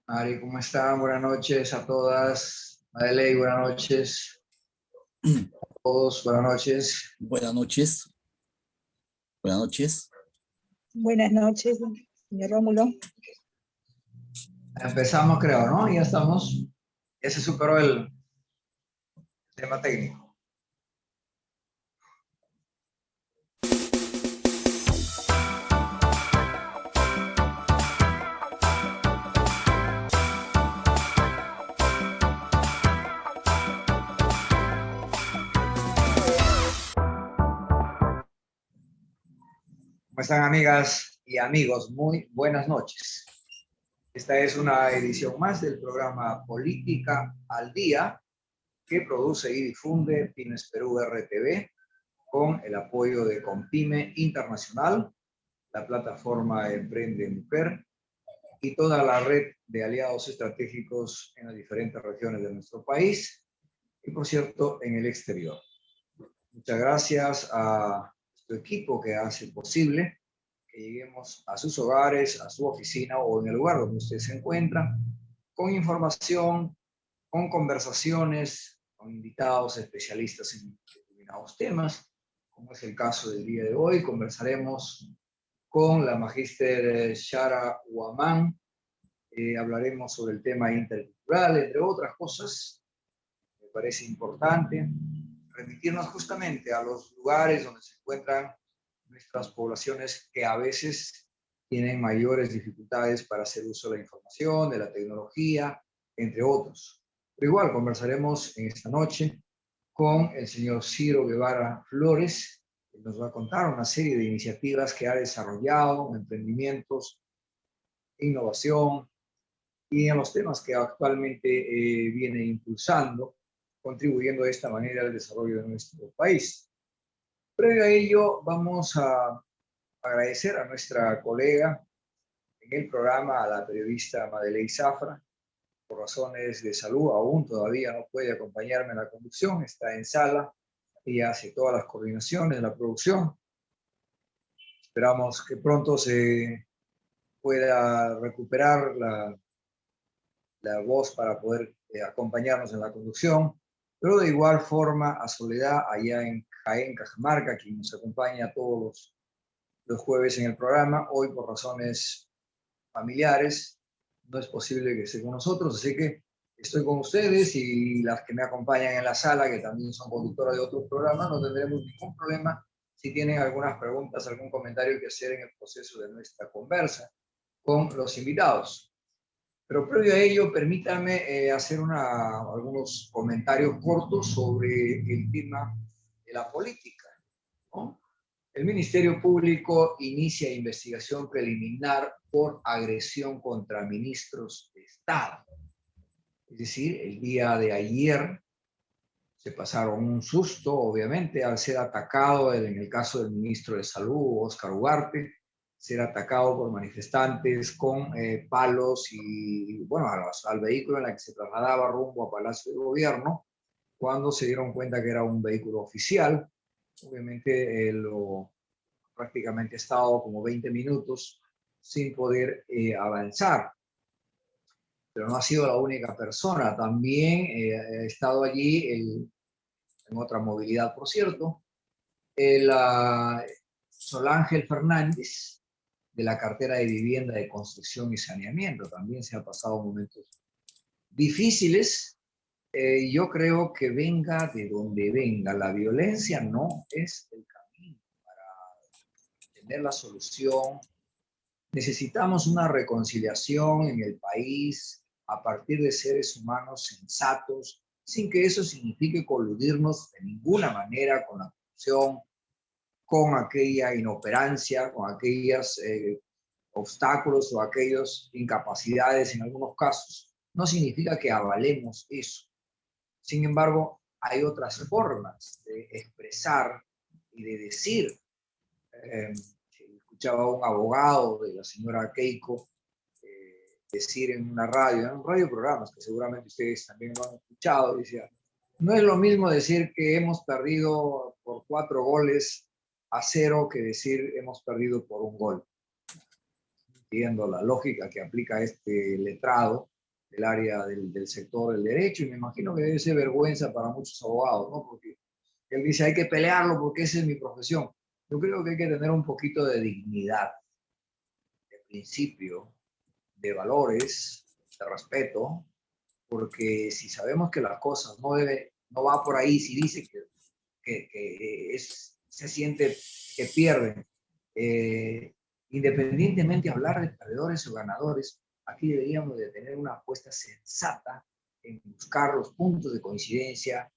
Ari, ¿cómo están? Buenas noches a todas. Madeleine, buenas noches. A todos, buenas noches. Buenas noches. Buenas noches. Buenas noches, señor Rómulo. Empezamos, creo, ¿no? Ya estamos. Ya se superó el tema técnico. ¿Cómo están, amigas y amigos? Muy buenas noches. Esta es una edición más del programa Política al Día que produce y difunde Pymes Perú RTV con el apoyo de Compyme Internacional, la plataforma Emprende Mujer y toda la red de aliados estratégicos en las diferentes regiones de nuestro país y, por cierto, en el exterior. Muchas gracias a nuestro equipo que hace posible que lleguemos a sus hogares, a su oficina o en el lugar donde usted se encuentra, con información, con conversaciones, con invitados especialistas en determinados temas, como es el caso del día de hoy. Conversaremos con la magíster Shara Huamán, hablaremos sobre el tema intercultural, entre otras cosas. Me parece importante remitirnos justamente a los lugares donde se encuentran nuestras poblaciones que a veces tienen mayores dificultades para hacer uso de la información, de la tecnología, entre otros. Pero igual conversaremos en esta noche con el señor Ciro Guevara Flores, que nos va a contar una serie de iniciativas que ha desarrollado, emprendimientos, innovación y en los temas que actualmente viene impulsando, contribuyendo de esta manera al desarrollo de nuestro país. Previo a ello, vamos a agradecer a nuestra colega en el programa, a la periodista Madeleine Zafra. Por razones de salud, aún todavía no puede acompañarme en la conducción, está en sala, ella hace todas las coordinaciones de la producción. Esperamos que pronto se pueda recuperar la voz para poder acompañarnos en la conducción, pero de igual forma a Soledad allá en Jaén, Cajamarca, quien nos acompaña todos los jueves en el programa. Hoy por razones familiares no es posible que esté con nosotros, así que estoy con ustedes y las que me acompañan en la sala, que también son conductoras de otros programas. No tendremos ningún problema si tienen algunas preguntas, algún comentario que hacer en el proceso de nuestra conversa con los invitados. Pero previo a ello, permítanme hacer algunos comentarios cortos sobre el tema de la política, ¿no? El Ministerio Público inicia investigación preliminar por agresión contra ministros de Estado. Es decir, el día de ayer se pasaron un susto, obviamente, al ser atacado, en el caso del ministro de Salud, Óscar Ugarte, ser atacado por manifestantes con palos y, bueno, al vehículo en el que se trasladaba rumbo a Palacio de Gobierno, cuando se dieron cuenta que era un vehículo oficial. Obviamente prácticamente ha estado como 20 minutos sin poder avanzar. Pero no ha sido la única persona. También ha estado allí, en otra movilidad, por cierto, Solángel Fernández, de la cartera de Vivienda, de Construcción y Saneamiento. También se ha pasado momentos difíciles. Yo creo que venga de donde venga, la violencia no es el camino para tener la solución. Necesitamos una reconciliación en el país a partir de seres humanos sensatos, sin que eso signifique coludirnos de ninguna manera con la corrupción, con aquella inoperancia, con aquellos obstáculos o aquellas incapacidades en algunos casos. No significa que avalemos eso. Sin embargo, hay otras formas de expresar y de decir. Escuchaba a un abogado de la señora Keiko decir en una radio, en un radio programas que seguramente ustedes también lo han escuchado, decía, no es lo mismo decir que hemos perdido por 4 goles a 0 que decir hemos perdido por 1 gol. Siguiendo la lógica que aplica este letrado del área del sector del derecho, y me imagino que debe ser vergüenza para muchos abogados, ¿no? Porque él dice, hay que pelearlo porque esa es mi profesión. Yo creo que hay que tener un poquito de dignidad, de principio, de valores, de respeto, porque si sabemos que las cosas no va por ahí, si dice que se siente que pierden, independientemente de hablar de perdedores o ganadores, aquí deberíamos de tener una apuesta sensata en buscar los puntos de coincidencia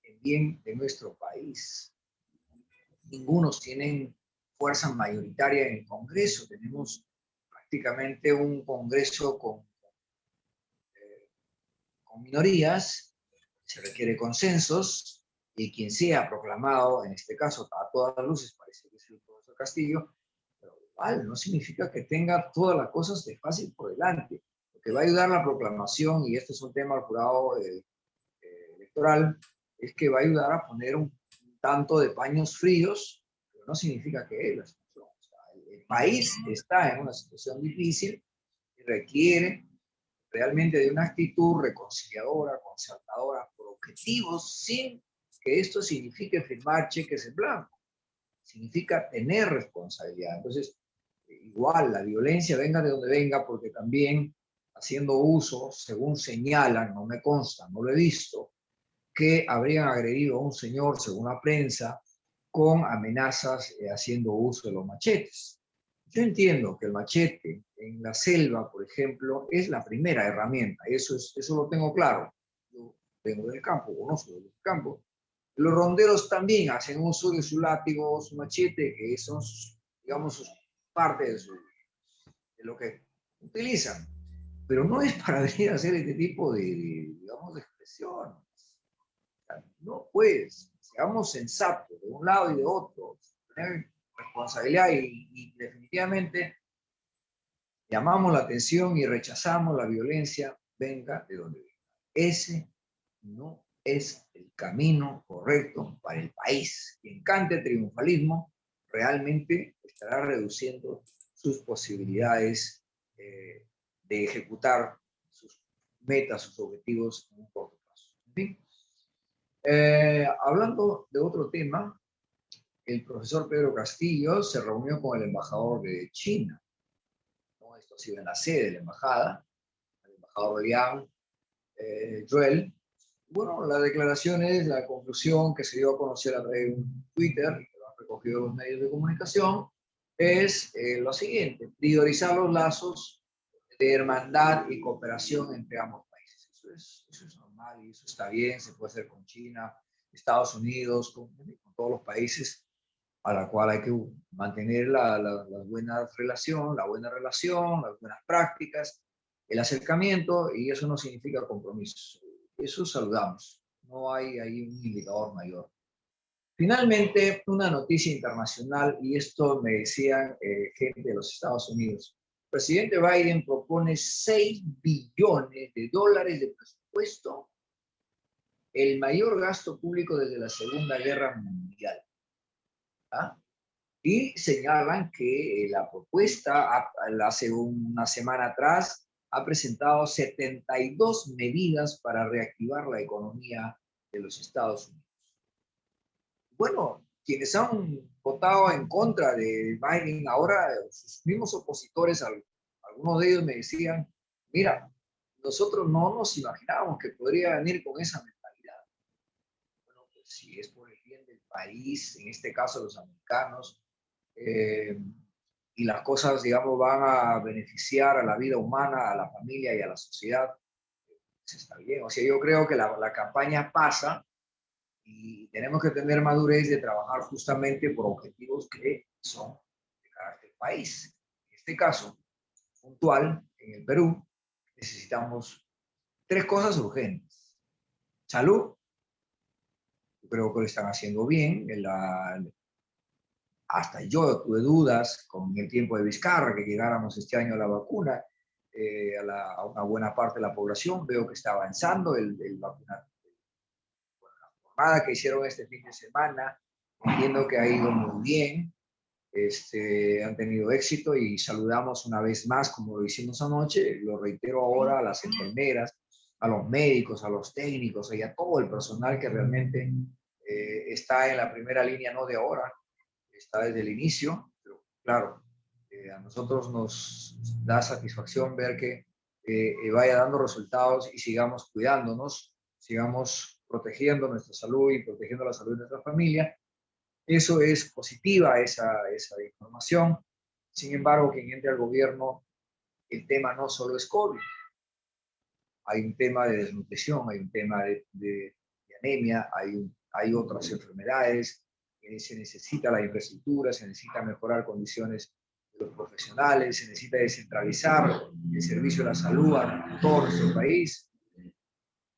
en bien de nuestro país. Ningunos tienen fuerza mayoritaria en el Congreso. Tenemos prácticamente un Congreso con minorías, se requiere consensos, y quien sea proclamado, en este caso, a todas las luces, parece que es el profesor Castillo, pero igual no significa que tenga todas las cosas de fácil por delante. Lo que va a ayudar la proclamación, y este es un tema al jurado electoral, es que va a ayudar a poner un tanto de paños fríos, pero no significa que es la situación. O sea, el país está en una situación difícil y requiere realmente de una actitud reconciliadora, concertadora, por objetivos, sin que esto signifique firmar cheques en blanco. Significa tener responsabilidad. Entonces, igual la violencia venga de donde venga, porque también haciendo uso, según señalan, no me consta, no lo he visto, que habrían agredido a un señor, según la prensa, con amenazas haciendo uso de los machetes. Yo entiendo que el machete en la selva, por ejemplo, es la primera herramienta, eso lo tengo claro. Yo vengo del campo, conozco del campo. Los ronderos también hacen uso de su látigo, su machete, que son, digamos, sus partes de lo que utilizan. Pero no es para venir a hacer este tipo digamos, de expresión. No, pues, seamos sensatos de un lado y de otro, tener responsabilidad y definitivamente llamamos la atención y rechazamos la violencia, venga de donde venga. Ese no es el camino correcto para el país. Quien cante triunfalismo realmente estará reduciendo sus posibilidades de ejecutar sus metas, sus objetivos en un corto plazo. En fin, hablando de otro tema, el profesor Pedro Castillo se reunió con el embajador de China, ¿no? Esto ha sido en la sede de la embajada, el embajador Liang Joel. Bueno, la declaración es la conclusión que se dio a conocer a través de un Twitter, y que lo han recogido los medios de comunicación, es lo siguiente: priorizar los lazos de hermandad y cooperación entre ambos países. Eso es normal y eso está bien, se puede hacer con China, Estados Unidos, con todos los países a la cual hay que mantener la buena relación, las buenas prácticas, el acercamiento, y eso no significa compromisos. Eso saludamos, no hay ahí un indicador mayor. Finalmente, una noticia internacional, y esto me decían gente de los Estados Unidos. El presidente Biden propone $6 billones de presupuesto, el mayor gasto público desde la Segunda Guerra Mundial. ¿Ah? Y señalan que la propuesta hace una semana atrás ha presentado 72 medidas para reactivar la economía de los Estados Unidos. Bueno, quienes han votado en contra de Biden ahora, sus mismos opositores, algunos de ellos me decían, mira, nosotros no nos imaginábamos que podría venir con esa mentalidad. Bueno, pues si es por el bien del país, en este caso los americanos, y las cosas, digamos, van a beneficiar a la vida humana, a la familia y a la sociedad, pues está bien. O sea, yo creo que la campaña pasa y tenemos que tener madurez de trabajar justamente por objetivos que son de carácter país. En este caso puntual, en el Perú, necesitamos 3 cosas urgentes. Salud, yo creo que lo están haciendo bien. Hasta yo tuve dudas con el tiempo de Vizcarra que llegáramos este año a la vacuna. a una buena parte de la población. Veo que está avanzando la jornada que hicieron este fin de semana. Entiendo que ha ido muy bien. Han tenido éxito y saludamos una vez más, como lo hicimos anoche, lo reitero ahora, a las enfermeras, a los médicos, a los técnicos y a todo el personal que realmente está en la primera línea, no de ahora, está desde el inicio, pero claro, a nosotros nos da satisfacción ver que vaya dando resultados y sigamos cuidándonos, sigamos protegiendo nuestra salud y protegiendo la salud de nuestra familia. Eso es positiva, esa información. Sin embargo, quien entre al gobierno, el tema no solo es COVID. Hay un tema de desnutrición, hay un tema de anemia, hay otras enfermedades. Se necesita la infraestructura, se necesita mejorar condiciones de los profesionales, se necesita descentralizar el servicio de la salud a todo nuestro país.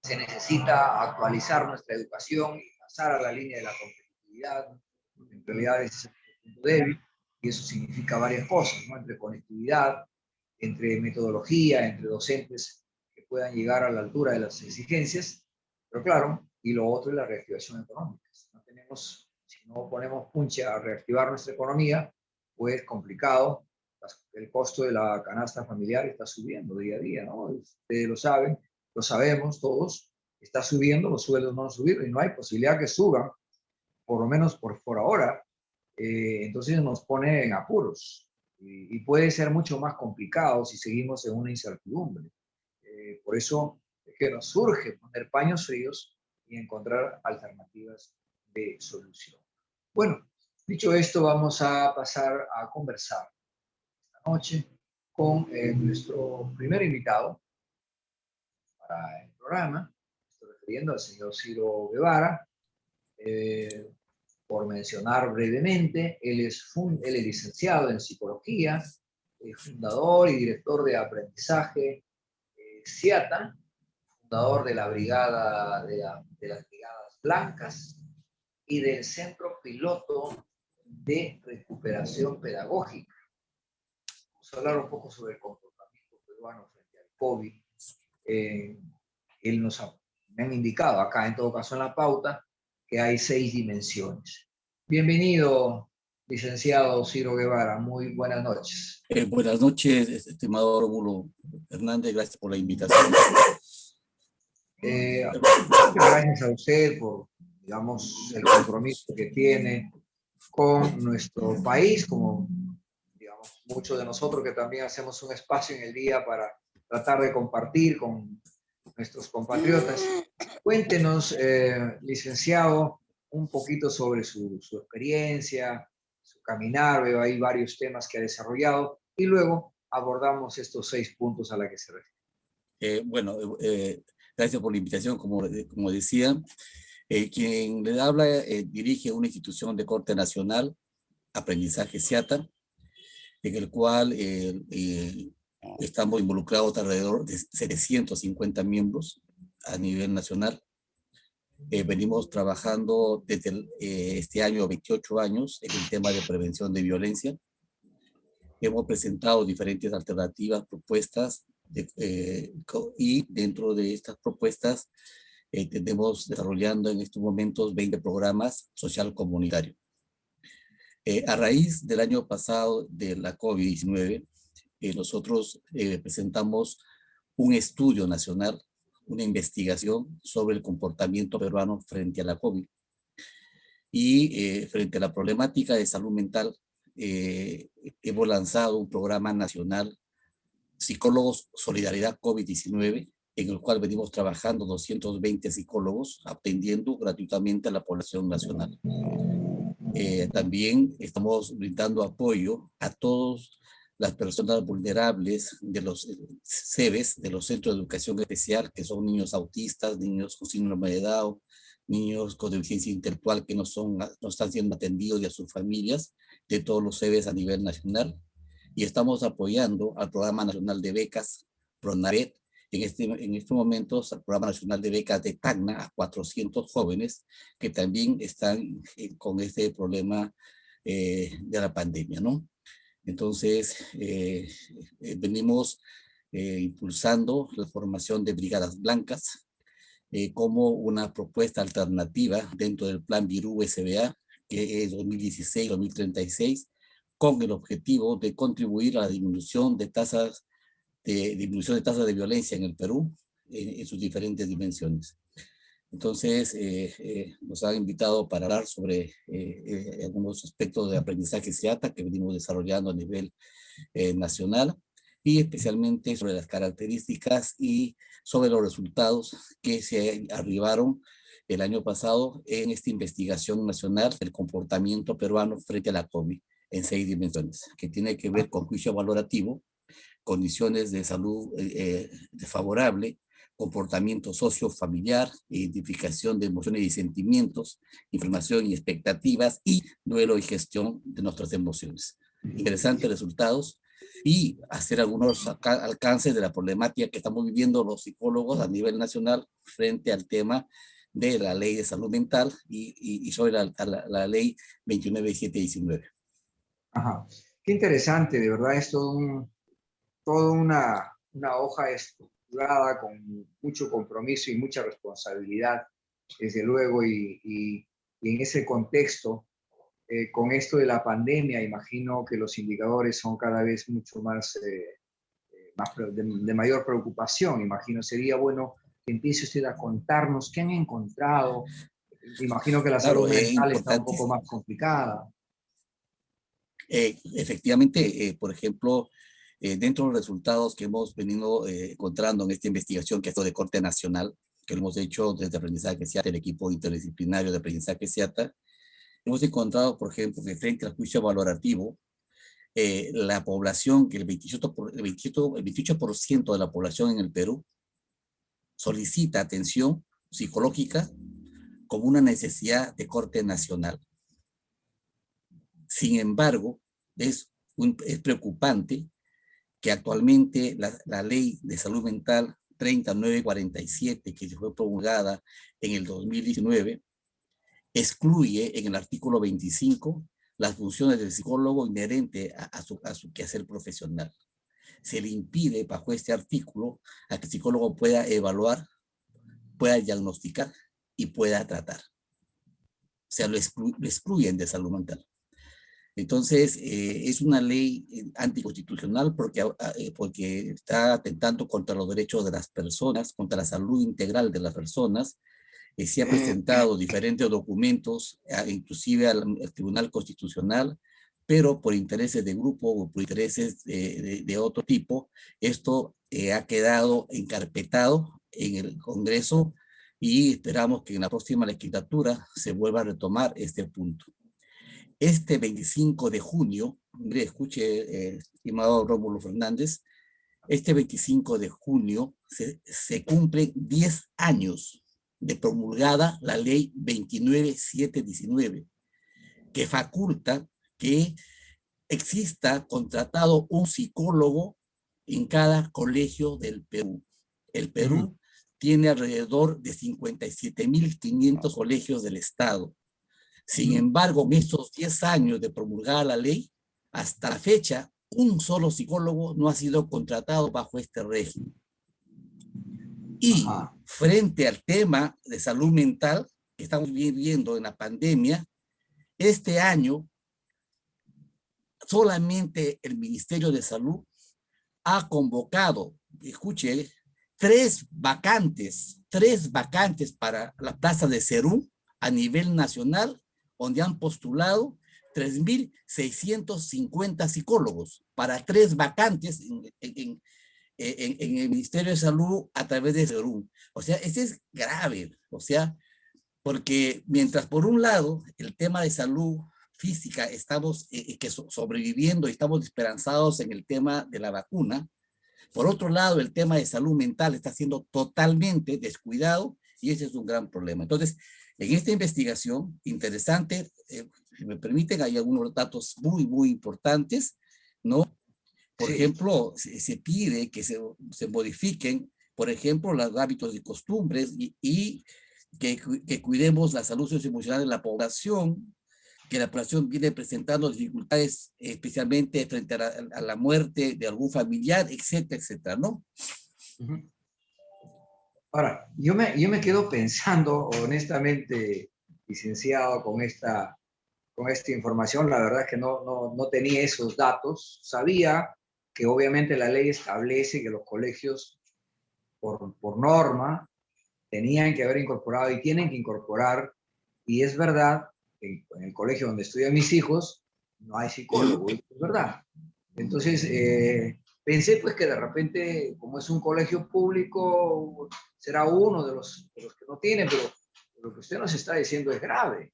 Se necesita actualizar nuestra educación y pasar a la línea de la competitividad. En realidad es un punto débil y eso significa varias cosas, ¿no? Entre conectividad, entre metodología, entre docentes que puedan llegar a la altura de las exigencias, pero claro, y lo otro es la reactivación económica. Si no ponemos punche a reactivar nuestra economía, pues complicado. El costo de la canasta familiar está subiendo día a día, ¿no? Ustedes lo saben, lo sabemos todos, está subiendo, los sueldos no han subido y no hay posibilidad que suban, por lo menos por ahora. Entonces nos pone en apuros y puede ser mucho más complicado si seguimos en una incertidumbre. Por eso es que nos surge poner paños fríos y encontrar alternativas de solución. Bueno, dicho esto, vamos a pasar a conversar esta noche con nuestro primer invitado para el programa. Estoy refiriendo al señor Ciro Guevara. Por mencionar brevemente, él es licenciado en psicología, fundador y director de aprendizaje CIATA, fundador de la brigada de las Brigadas Blancas y del Centro Piloto de Recuperación Pedagógica. Vamos a hablar un poco sobre el comportamiento peruano frente al COVID. Me han indicado acá, en todo caso en la pauta, que hay 6 dimensiones. Bienvenido, licenciado Ciro Guevara. Muy buenas noches. Buenas noches, estimado Rómulo Hernández. Gracias por la invitación. Gracias a usted por, digamos, el compromiso que tiene con nuestro país, como, digamos, muchos de nosotros que también hacemos un espacio en el día para tratar de compartir con nuestros compatriotas. Cuéntenos, licenciado, un poquito sobre su experiencia, su caminar. Veo ahí varios temas que ha desarrollado y luego abordamos estos 6 puntos a los que se refiere. Gracias por la invitación. Como decía, quien le habla dirige una institución de corte nacional, Aprendizaje CIATA, en el cual estamos involucrados alrededor de 750 miembros a nivel nacional. Venimos trabajando desde este año 28 años en el tema de prevención de violencia. Hemos presentado diferentes alternativas, propuestas, y dentro de estas propuestas tenemos desarrollando en estos momentos 20 programas social comunitarios. A raíz del año pasado de la COVID-19, nosotros presentamos un estudio nacional, una investigación sobre el comportamiento peruano frente a la COVID. Y frente a la problemática de salud mental, hemos lanzado un programa nacional, Psicólogos Solidaridad COVID-19, en el cual venimos trabajando 220 psicólogos, atendiendo gratuitamente a la población nacional. También estamos brindando apoyo a todas las personas vulnerables de los CEBES, de los Centros de Educación Especial, que son niños autistas, niños con síndrome de Down, niños con deficiencia intelectual que no están siendo atendidos, y a sus familias, de todos los CEBES a nivel nacional. Y estamos apoyando al Programa Nacional de Becas, PRONAVET, en estos momentos al Programa Nacional de Becas de Tacna, a 400 jóvenes que también están con este problema de la pandemia, ¿no? Entonces, venimos impulsando la formación de brigadas blancas como una propuesta alternativa dentro del plan Virú-SBA, que es 2016-2036, con el objetivo de contribuir a la disminución de tasas de violencia en el Perú en sus diferentes dimensiones. Entonces, nos han invitado para hablar sobre algunos aspectos de aprendizaje SEATA que venimos desarrollando a nivel nacional, y especialmente sobre las características y sobre los resultados que se arribaron el año pasado en esta investigación nacional del comportamiento peruano frente a la COVID en 6 dimensiones, que tiene que ver con juicio valorativo, condiciones de salud desfavorable, comportamiento sociofamiliar, identificación de emociones y sentimientos, información y expectativas, y duelo y gestión de nuestras emociones. Interesantes resultados, y hacer algunos alcances de la problemática que estamos viviendo los psicólogos a nivel nacional frente al tema de la ley de salud mental y sobre la ley 29719. Ajá. Qué interesante, de verdad es toda una hoja estructurada con mucho compromiso y mucha responsabilidad, desde luego, y en ese contexto, con esto de la pandemia, imagino que los indicadores son cada vez mucho más, de mayor preocupación. Imagino, sería bueno que empiece usted a contarnos qué han encontrado. Imagino que la Claro, salud mental está un poco importantísimo. más complicada. Efectivamente, por ejemplo, dentro de los resultados que hemos venido encontrando en esta investigación, que es de corte nacional, que hemos hecho desde Aprendizaje SEATA, el equipo interdisciplinario de Aprendizaje SEATA, hemos encontrado, por ejemplo, que frente al juicio valorativo, la población, que el 28% de la población en el Perú solicita atención psicológica como una necesidad de corte nacional. Sin embargo, es preocupante que actualmente la ley de salud mental 3947, que fue promulgada en el 2019, excluye en el artículo 25 las funciones del psicólogo inherente a su quehacer profesional. Se le impide bajo este artículo a que el psicólogo pueda evaluar, pueda diagnosticar y pueda tratar. O sea, lo excluyen de salud mental. Entonces, es una ley anticonstitucional porque está atentando contra los derechos de las personas, contra la salud integral de las personas. Se ha presentado diferentes documentos, inclusive al Tribunal Constitucional, pero por intereses de grupo o por intereses de otro tipo, esto ha quedado encarpetado en el Congreso, y esperamos que en la próxima legislatura se vuelva a retomar este punto. Este 25 de junio, mire, escuche, estimado Rómulo Fernández, este 25 de junio se cumplen 10 años de promulgada la ley 29719, que faculta que exista contratado un psicólogo en cada colegio del Perú. El Perú tiene alrededor de 57.500 colegios del Estado. Sin embargo, en estos 10 años de promulgada la ley, hasta la fecha, un solo psicólogo no ha sido contratado bajo este régimen. Y frente al tema de salud mental que estamos viviendo en la pandemia, este año solamente el Ministerio de Salud ha convocado, escuche, 3 vacantes para la plaza de Serú a nivel nacional, donde han postulado 3.650 psicólogos para 3 vacantes en el Ministerio de Salud a través de Serú. O sea, ese es grave, o sea, porque mientras por un lado el tema de salud física estamos sobreviviendo y estamos esperanzados en el tema de la vacuna, por otro lado el tema de salud mental está siendo totalmente descuidado, y ese es un gran problema. Entonces, en esta investigación interesante, si me permiten, hay algunos datos muy, muy importantes, ¿no? Por ejemplo, se pide que se modifiquen, por ejemplo, los hábitos y costumbres, y que cuidemos la salud socioemocional de la población, que la población viene presentando dificultades, especialmente frente a la muerte de algún familiar, etcétera, etcétera, ¿no? Ujú. Ahora, yo me quedo pensando, honestamente, licenciado, con esta información. La verdad es que no tenía esos datos. Sabía que obviamente la ley establece que los colegios, por norma, tenían que haber incorporado y tienen que incorporar, y es verdad, en el colegio donde estudian mis hijos, no hay psicólogo, es verdad. Entonces, pensé pues que de repente, como es un colegio público, será uno de los que no tiene, pero lo que usted nos está diciendo es grave,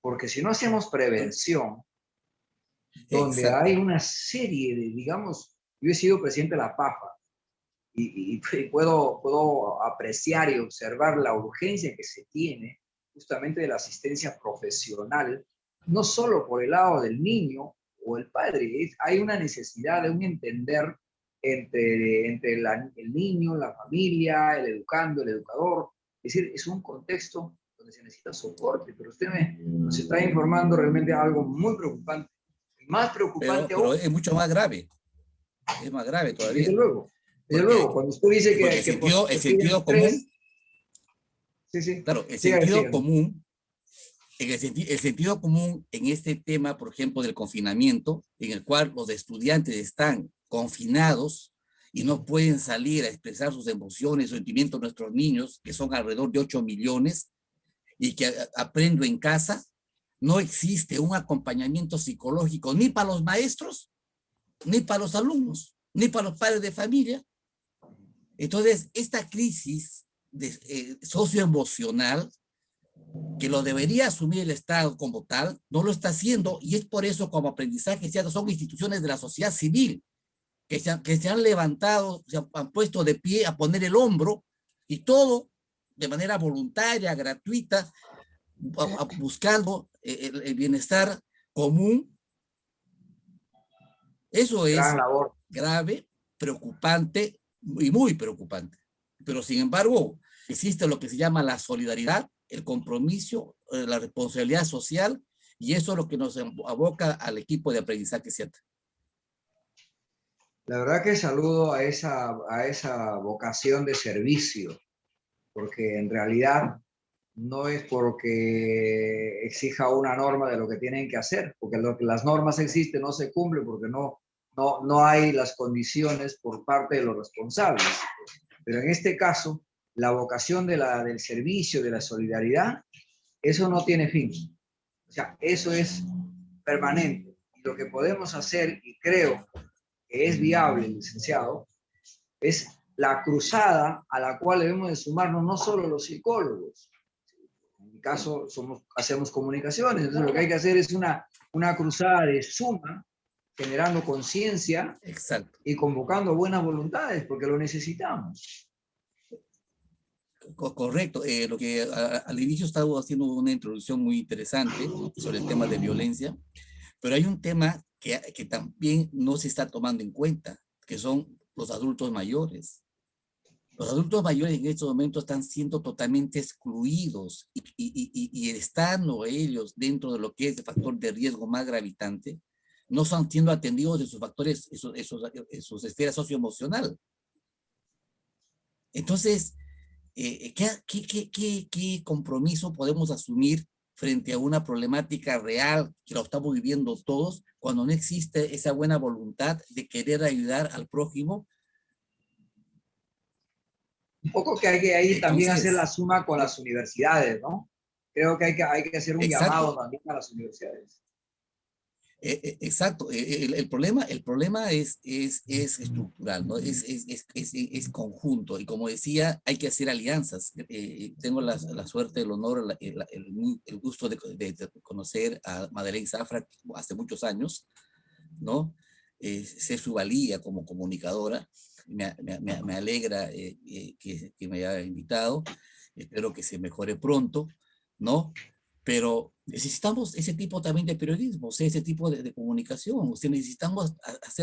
porque si no hacemos prevención, donde Exacto. hay una serie de, digamos, yo he sido presidente de la PAFA y puedo apreciar y observar la urgencia que se tiene justamente de la asistencia profesional, no solo por el lado del niño o el padre, hay una necesidad de un entender entre el niño, la familia, el educando, el educador. Es decir, es un contexto donde se necesita soporte, pero usted nos está informando realmente algo muy preocupante. Y más preocupante Pero aún, es mucho más grave, es más grave desde todavía, luego, desde luego, porque, cuando usted dice porque el se piden sentido común, tres, sí, sí, claro, el siga sentido diciendo. común, el sentido común en este tema, por ejemplo, del confinamiento, en el cual los estudiantes están confinados y no pueden salir a expresar sus emociones, sentimientos, nuestros niños, que son alrededor de 8 millones, y que aprendo en casa, no existe un acompañamiento psicológico ni para los maestros, ni para los alumnos, ni para los padres de familia. Entonces, esta crisis socioemocional, que lo debería asumir el Estado como tal, no lo está haciendo, y es por eso como aprendizaje son instituciones de la sociedad civil que se han levantado, han puesto de pie a poner el hombro, y todo de manera voluntaria, gratuita, buscando el bienestar común. Eso Gran es labor. grave, preocupante y muy preocupante. Pero sin embargo, existe lo que se llama la solidaridad, el compromiso, la responsabilidad social, y eso es lo que nos aboca al equipo de aprendizaje CIATA. La verdad que saludo a esa vocación de servicio, porque en realidad no es porque exija una norma de lo que tienen que hacer, porque las normas existen, no se cumplen porque no hay las condiciones por parte de los responsables. Pero en este caso, la vocación del servicio, de la solidaridad, eso no tiene fin. O sea, eso es permanente. Y lo que podemos hacer, y creo que es viable, licenciado, es la cruzada a la cual debemos de sumarnos no solo los psicólogos. En mi caso, hacemos comunicaciones, entonces lo que hay que hacer es una cruzada de suma, generando conciencia Exacto. y convocando buenas voluntades, porque lo necesitamos. Correcto. Lo que al inicio estaba haciendo una introducción muy interesante sobre el tema de violencia, pero hay un tema que también no se está tomando en cuenta, que son los adultos mayores. Los adultos mayores en estos momentos están siendo totalmente excluidos, y estando ellos dentro de lo que es el factor de riesgo más gravitante, no están siendo atendidos de sus factores, sus esferas socioemocional. Entonces, ¿qué compromiso podemos asumir frente a una problemática real que lo estamos viviendo todos, cuando no existe esa buena voluntad de querer ayudar al prójimo? Un poco que hay que ahí también hacer la Entonces, suma con las universidades, ¿no? Creo que hay que hacer un llamado exacto. también a las universidades. Exacto. El problema es estructural, ¿no? Es conjunto. Y como decía, hay que hacer alianzas. Tengo la suerte, el honor, el gusto de conocer a Madeleine Zafra hace muchos años, ¿no? Sé su valía como comunicadora. Me alegra que me haya invitado. Espero que se mejore pronto, ¿no? Pero necesitamos ese tipo también de periodismo, o sea, ese tipo de comunicación. O sea, necesitamos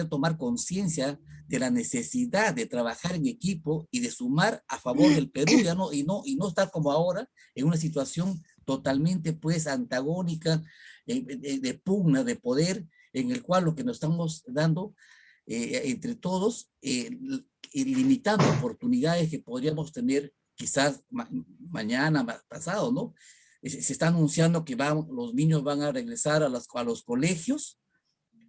tomar conciencia de la necesidad de trabajar en equipo y de sumar a favor del Perú, y no estar como ahora en una situación totalmente pues antagónica, de pugna de poder, en el cual lo que nos estamos dando entre todos, limitando oportunidades que podríamos tener quizás mañana, pasado, ¿no? Se está anunciando que los niños van a regresar a los colegios,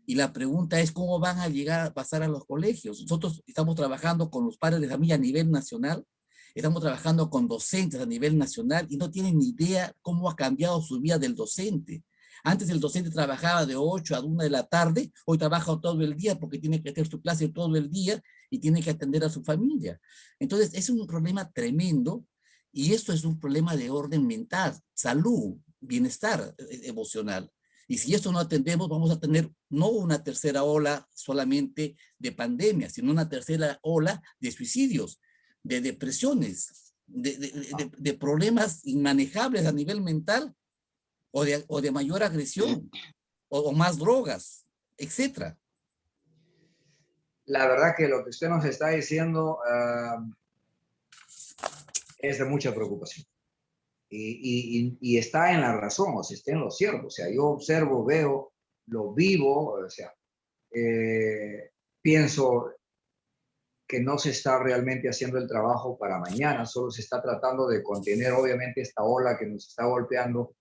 y la pregunta es cómo van a llegar a pasar a los colegios. Nosotros estamos trabajando con los padres de familia a nivel nacional, estamos trabajando con docentes a nivel nacional y no tienen ni idea cómo ha cambiado su vida del docente. Antes el docente trabajaba de 8 a 1 de la tarde, hoy trabaja todo el día porque tiene que hacer su clase todo el día y tiene que atender a su familia. Entonces es un problema tremendo, y esto es un problema de orden mental, salud, bienestar emocional. Y si esto no atendemos, vamos a tener no una tercera ola solamente de pandemia, sino una tercera ola de suicidios, de depresiones, de problemas inmanejables a nivel mental, o de mayor agresión, o más drogas, etcétera. La verdad que lo que usted nos está diciendo es de mucha preocupación. Y está en la razón, o sea, está en lo cierto. O sea, yo observo, veo, lo vivo, o sea, pienso que no se está realmente haciendo el trabajo para mañana, solo se está tratando de contener, obviamente, esta ola que nos está golpeando,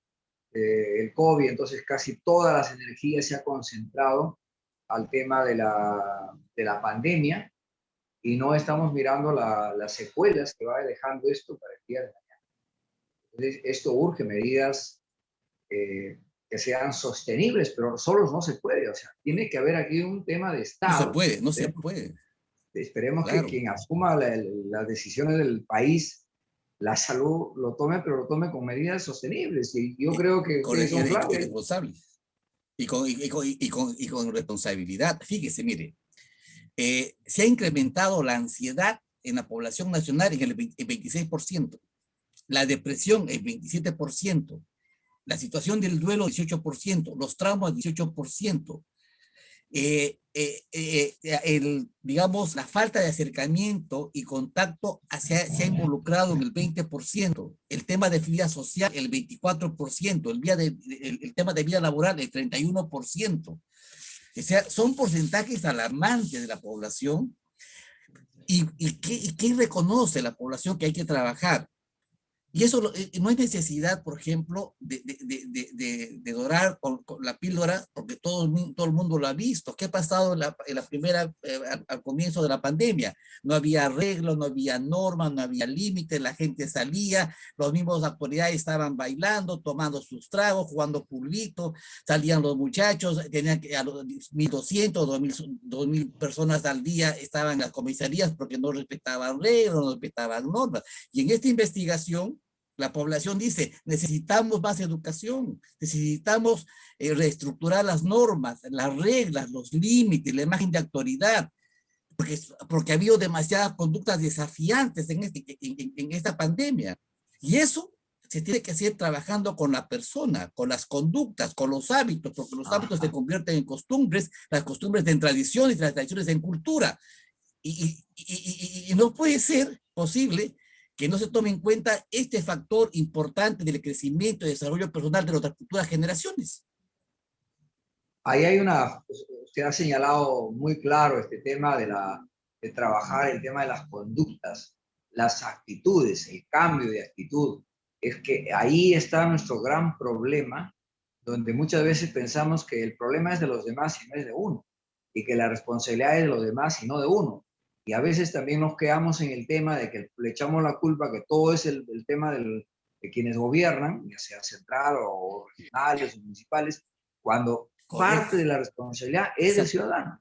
el COVID. Entonces, casi todas las energías se ha concentrado al tema de la pandemia, y no estamos mirando las secuelas que va dejando esto para el día de mañana. Entonces, esto urge medidas que sean sostenibles, pero solos no se puede. O sea, tiene que haber aquí un tema de Estado. No se puede, no se puede. Esperemos claro. que quien asuma las decisiones del país, la salud, lo tome, pero lo tome con medidas sostenibles. Y yo creo que ustedes son claros. Y responsables. Y con responsabilidad. Fíjese, mire, se ha incrementado la ansiedad en la población nacional en el 26%, la depresión el 27%, la situación del duelo 18%, los traumas 18%, digamos, la falta de acercamiento y contacto se ha involucrado en el 20%, el tema de vida social el 24%, el tema de vida laboral el 31%. O sea, son porcentajes alarmantes de la población. ¿Y qué reconoce la población que hay que trabajar? Y eso no hay necesidad, por ejemplo, de dorar con la píldora, porque todo el mundo lo ha visto. ¿Qué ha pasado en la primera, al comienzo de la pandemia? No había arreglos, no había normas, no había límites, la gente salía, los mismos autoridades estaban bailando, tomando sus tragos, jugando pulito, salían los muchachos, tenían que a los 1.200, 2.000 personas al día estaban en las comisarías porque no respetaban reglas, no respetaban normas. Y en esta investigación, la población dice, necesitamos más educación, necesitamos reestructurar las normas, las reglas, los límites, la imagen de autoridad, porque ha habido demasiadas conductas desafiantes en esta pandemia. Y eso se tiene que hacer trabajando con la persona, con las conductas, con los hábitos, porque los hábitos se convierten en costumbres, las costumbres en tradiciones, las tradiciones en cultura. Y no puede ser posible que no se tome en cuenta este factor importante del crecimiento y desarrollo personal de nuestras futuras generaciones. Ahí hay usted ha señalado muy claro este tema de trabajar el tema de las conductas, las actitudes, el cambio de actitud. Es que ahí está nuestro gran problema, donde muchas veces pensamos que el problema es de los demás y no es de uno, y que la responsabilidad es de los demás y no de uno. Y a veces también nos quedamos en el tema de que le echamos la culpa, que todo es el tema de quienes gobiernan, ya sea central o regionales o municipales, cuando parte de la responsabilidad es del ciudadano.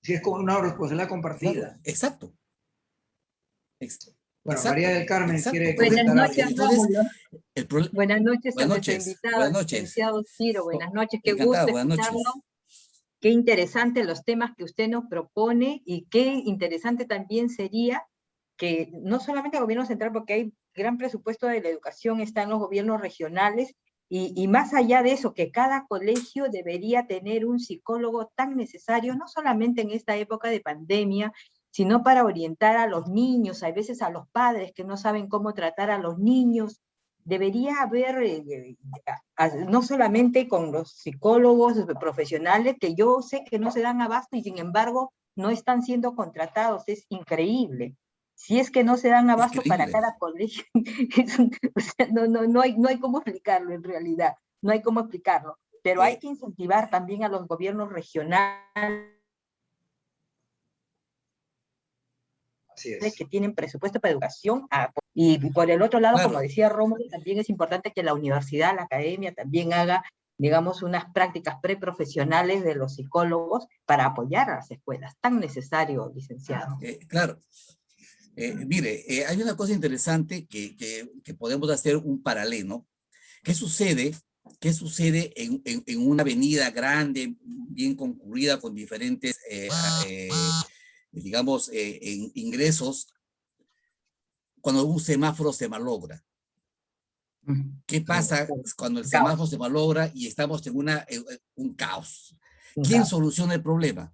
Si es como una responsabilidad compartida. Claro, exacto. Bueno, exacto. María del Carmen quiere comentar algo. Noches, Entonces, buenas noches a nuestro invitado, buenas noches. Licenciado Ciro. Buenas noches, qué Encantado, gusto escucharlo. Qué interesante los temas que usted nos propone, y qué interesante también sería que no solamente el gobierno central, porque hay gran presupuesto de la educación, está en los gobiernos regionales, y más allá de eso, que cada colegio debería tener un psicólogo tan necesario, no solamente en esta época de pandemia, sino para orientar a los niños, a veces a los padres que no saben cómo tratar a los niños, debería haber, no solamente con los psicólogos profesionales, que yo sé que no se dan abasto y sin embargo no están siendo contratados, es increíble. Si es que no se dan abasto para cada colegio, o sea, no hay cómo explicarlo en realidad, no hay cómo explicarlo, pero hay que incentivar también a los gobiernos regionales. Así es. Que tienen presupuesto para educación, y por el otro lado, claro, como decía Rómulo, también es importante que la universidad, la academia también haga, digamos, unas prácticas preprofesionales de los psicólogos para apoyar a las escuelas, tan necesario, licenciado. Claro. Mire, hay una cosa interesante que podemos hacer un paralelo. ¿Qué sucede en una avenida grande, bien concurrida, con diferentes, digamos, ingresos, cuando un semáforo se malogra? ¿Qué pasa cuando el semáforo se malogra y estamos en un caos? ¿Quién soluciona el problema?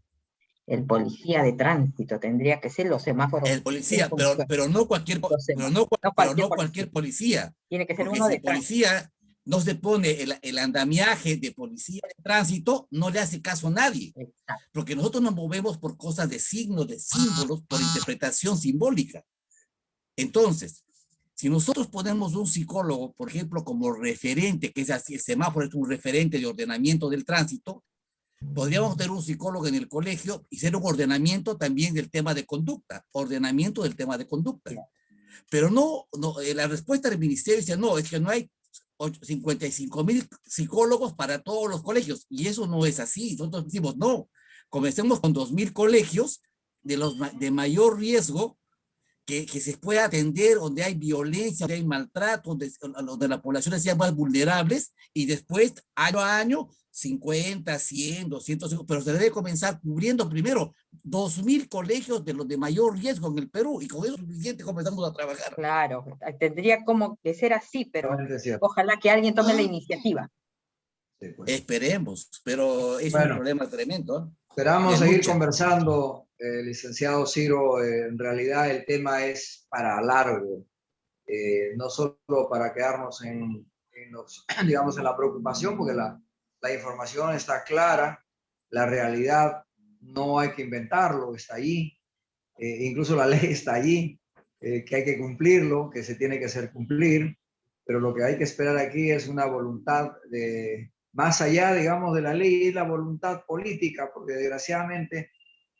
El policía de tránsito tendría que ser, los semáforos. El policía, pero no cualquier policía. Tiene que ser porque uno si de el policía no se pone el andamiaje de policía de tránsito, no le hace caso a nadie. Exacto. Porque nosotros nos movemos por cosas de signos, de símbolos, por interpretación simbólica. Entonces, si nosotros ponemos un psicólogo, por ejemplo, como referente, que es así, el semáforo es un referente de ordenamiento del tránsito, podríamos tener un psicólogo en el colegio y hacer un ordenamiento también del tema de conducta, ordenamiento del tema de conducta. Pero no, la respuesta del ministerio dice, no, es que no hay 55,000 psicólogos para todos los colegios, y eso no es así. Nosotros decimos, no, comencemos con 2,000 colegios de mayor riesgo, que se pueda atender, donde hay violencia, donde hay maltrato, donde las poblaciones sean más vulnerables, y después, año a año, 50, 100, 200, pero se debe comenzar cubriendo primero 2,000 colegios de los de mayor riesgo en el Perú, y con eso es suficiente comenzamos a trabajar. Claro, tendría como que ser así, pero ojalá que alguien tome la iniciativa. Sí, pues. Esperemos, pero es un problema tremendo, ¿eh? Esperamos seguir conversando, licenciado Ciro. En realidad el tema es para largo, no solo para quedarnos digamos, en la preocupación, porque la información está clara, la realidad no hay que inventarlo, está allí, incluso la ley está allí, que hay que cumplirlo, que se tiene que hacer cumplir, pero lo que hay que esperar aquí es una voluntad más allá, digamos, de la ley, es la voluntad política, porque desgraciadamente,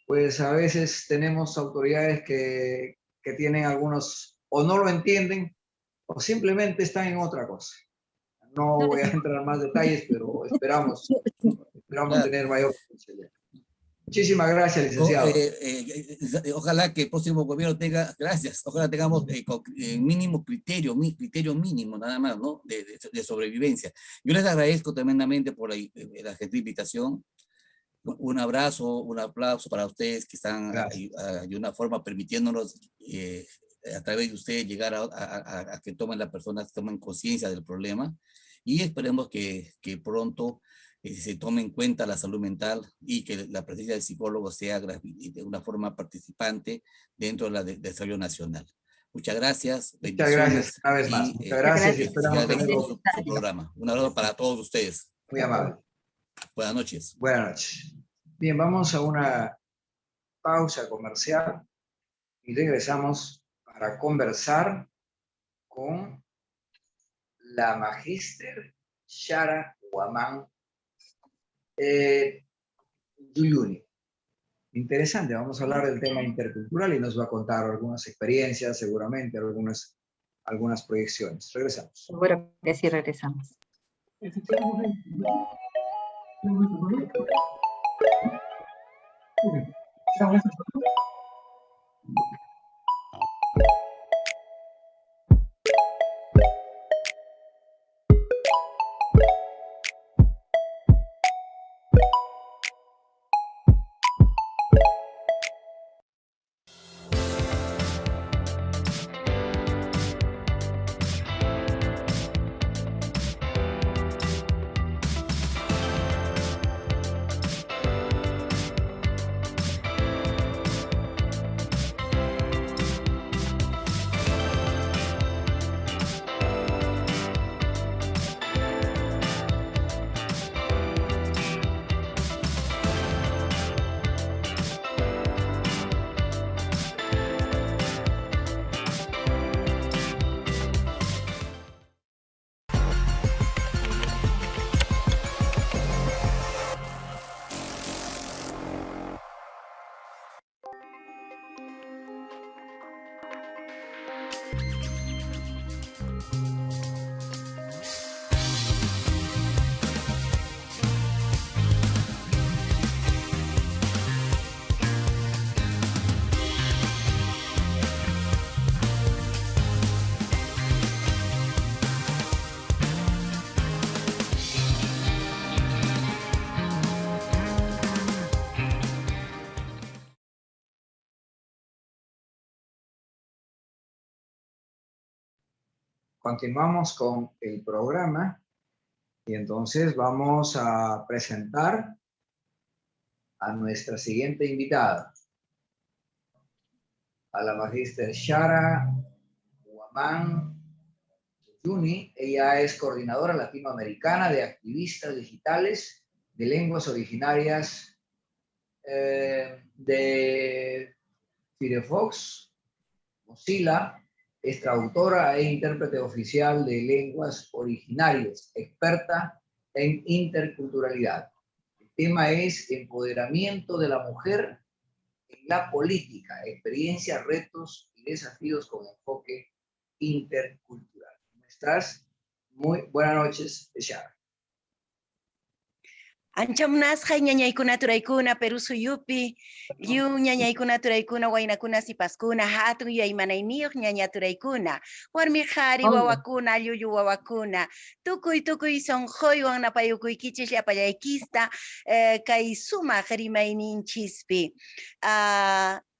pues a veces tenemos autoridades que tienen algunos, o no lo entienden, o simplemente están en otra cosa. No voy a entrar en más detalles, pero esperamos tener mayor responsabilidad. Muchísimas gracias, licenciado. Ojalá que el próximo gobierno tenga, ojalá tengamos mínimo criterio mínimo nada más, ¿no? De sobrevivencia. Yo les agradezco tremendamente por la gentil invitación. Un abrazo, un aplauso para ustedes que están de una forma permitiéndonos a través de ustedes llegar a que las personas tomen conciencia del problema, y esperemos que pronto se tome en cuenta la salud mental y que la presencia del psicólogo sea de una forma participante dentro de la desarrollo nacional. Muchas gracias. Muchas gracias una vez más. Muchas gracias y esperamos tener su programa. Un abrazo para todos ustedes. Muy amable. Buenas noches. Buenas noches. Bien, vamos a una pausa comercial y regresamos para conversar con la magíster Shara Guamán Yuyuni. Interesante, vamos a hablar del tema intercultural y nos va a contar algunas experiencias, seguramente algunas proyecciones. Regresamos. Seguro que sí, regresamos. continuamos con el programa y entonces vamos a presentar a nuestra siguiente invitada, a la magíster Shara Huamán Yuni. Ella es coordinadora latinoamericana de activistas digitales de lenguas originarias de Firefox, Mozilla. Es traductora e intérprete oficial de lenguas originarias, experta en interculturalidad. El tema es empoderamiento de la mujer en la política, experiencias, retos y desafíos con enfoque intercultural. ¿Cómo estás? Muy buenas noches, Shara. Anchamunasqa ñañaykuna turaykuna Perú suyupi, lliw ñañaykuna turaykuna waynakuna sipaskuna hatun yuyaymanayniyoq ñaña turaykuna, warmi qhari wawakuna, llullu wawakuna, tukuy sonqoywan napayukuykichis llapallaykista kay sumaq rimayninchispi.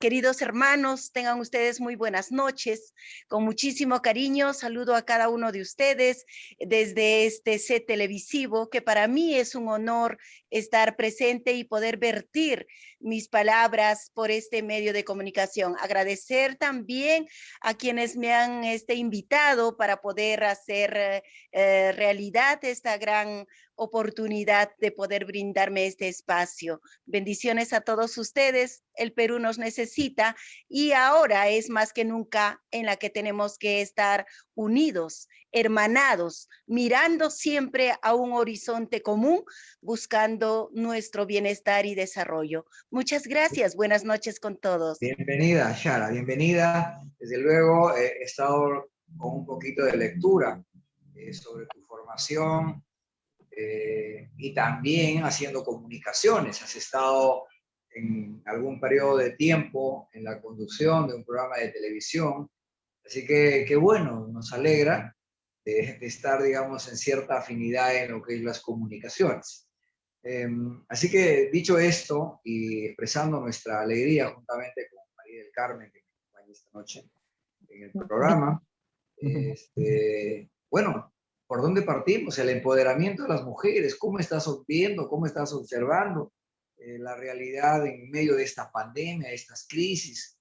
Queridos hermanos, tengan ustedes muy buenas noches. Con muchísimo cariño saludo a cada uno de ustedes desde este set televisivo, que para mí es un honor estar presente y poder vertir mis palabras por este medio de comunicación. Agradecer también a quienes me han invitado para poder hacer realidad esta gran oportunidad de poder brindarme este espacio. Bendiciones a todos ustedes. El Perú nos necesita y ahora es más que nunca en la que tenemos que estar unidos, hermanados, mirando siempre a un horizonte común, buscando nuestro bienestar y desarrollo. Muchas gracias. Buenas noches con todos. Bienvenida, Shara, bienvenida. Desde luego he estado con un poquito de lectura sobre tu formación y también haciendo comunicaciones. Has estado en algún periodo de tiempo en la conducción de un programa de televisión. Así que qué bueno, nos alegra de estar, digamos, en cierta afinidad en lo que es las comunicaciones. Así que dicho esto y expresando nuestra alegría juntamente con María del Carmen, que me acompaña esta noche en el programa, bueno, ¿por dónde partimos? El empoderamiento de las mujeres, ¿cómo estás viendo, cómo estás observando la realidad en medio de esta pandemia, estas crisis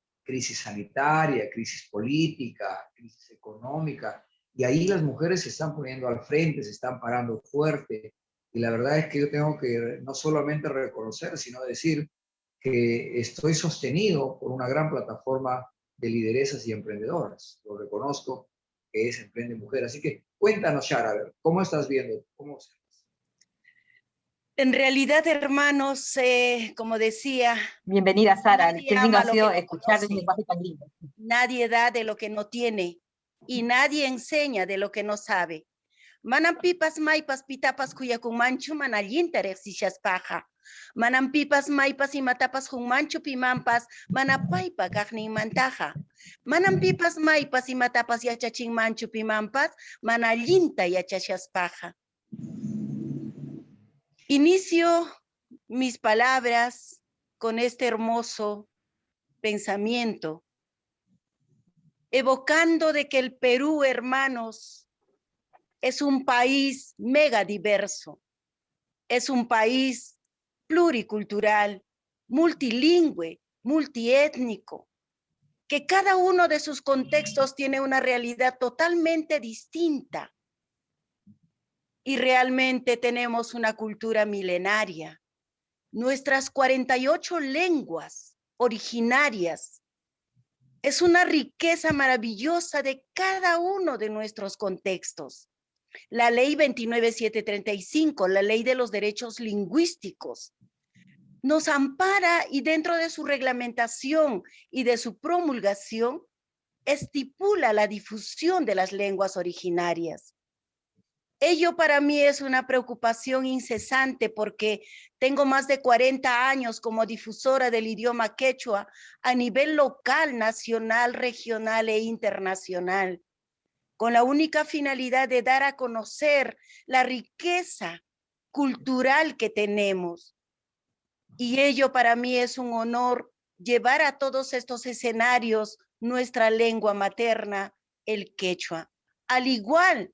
sanitaria, crisis política, crisis económica? Y ahí las mujeres se están poniendo al frente, se están parando fuerte. Y la verdad es que yo tengo que no solamente reconocer, sino decir que estoy sostenido por una gran plataforma de lideresas y emprendedoras. Lo reconozco, que es Emprende Mujer. Así que cuéntanos, Shara, a ver, ¿cómo estás viendo? ¿Cómo observas? En realidad, hermanos, como decía... Bienvenida, Sara. Qué lindo ha sido escuchar el lenguaje tan lindo. Nadie da de lo que no tiene y nadie enseña de lo que no sabe. Manam pipas maipas pitapas kuyakumanchu manallinta reqsishaspaja. Manam pipas maipas imatapas hunmanchu pimampas manapaypa kaqninmantaja. Manam pipas maipas imatapas yachachinmanchu pimampas manallinta yachashaspaja. Inicio mis palabras con este hermoso pensamiento, evocando de que el Perú, hermanos, es un país mega diverso, es un país pluricultural, multilingüe, multiétnico, que cada uno de sus contextos tiene una realidad totalmente distinta. Y realmente tenemos una cultura milenaria. Nuestras 48 lenguas originarias es una riqueza maravillosa de cada uno de nuestros contextos. La ley 29735, la ley de los derechos lingüísticos, nos ampara y dentro de su reglamentación y de su promulgación estipula la difusión de las lenguas originarias. Ello para mí es una preocupación incesante porque tengo más de 40 años como difusora del idioma quechua a nivel local, nacional, regional e internacional, con la única finalidad de dar a conocer la riqueza cultural que tenemos. Y ello para mí es un honor llevar a todos estos escenarios nuestra lengua materna, el quechua. al igual,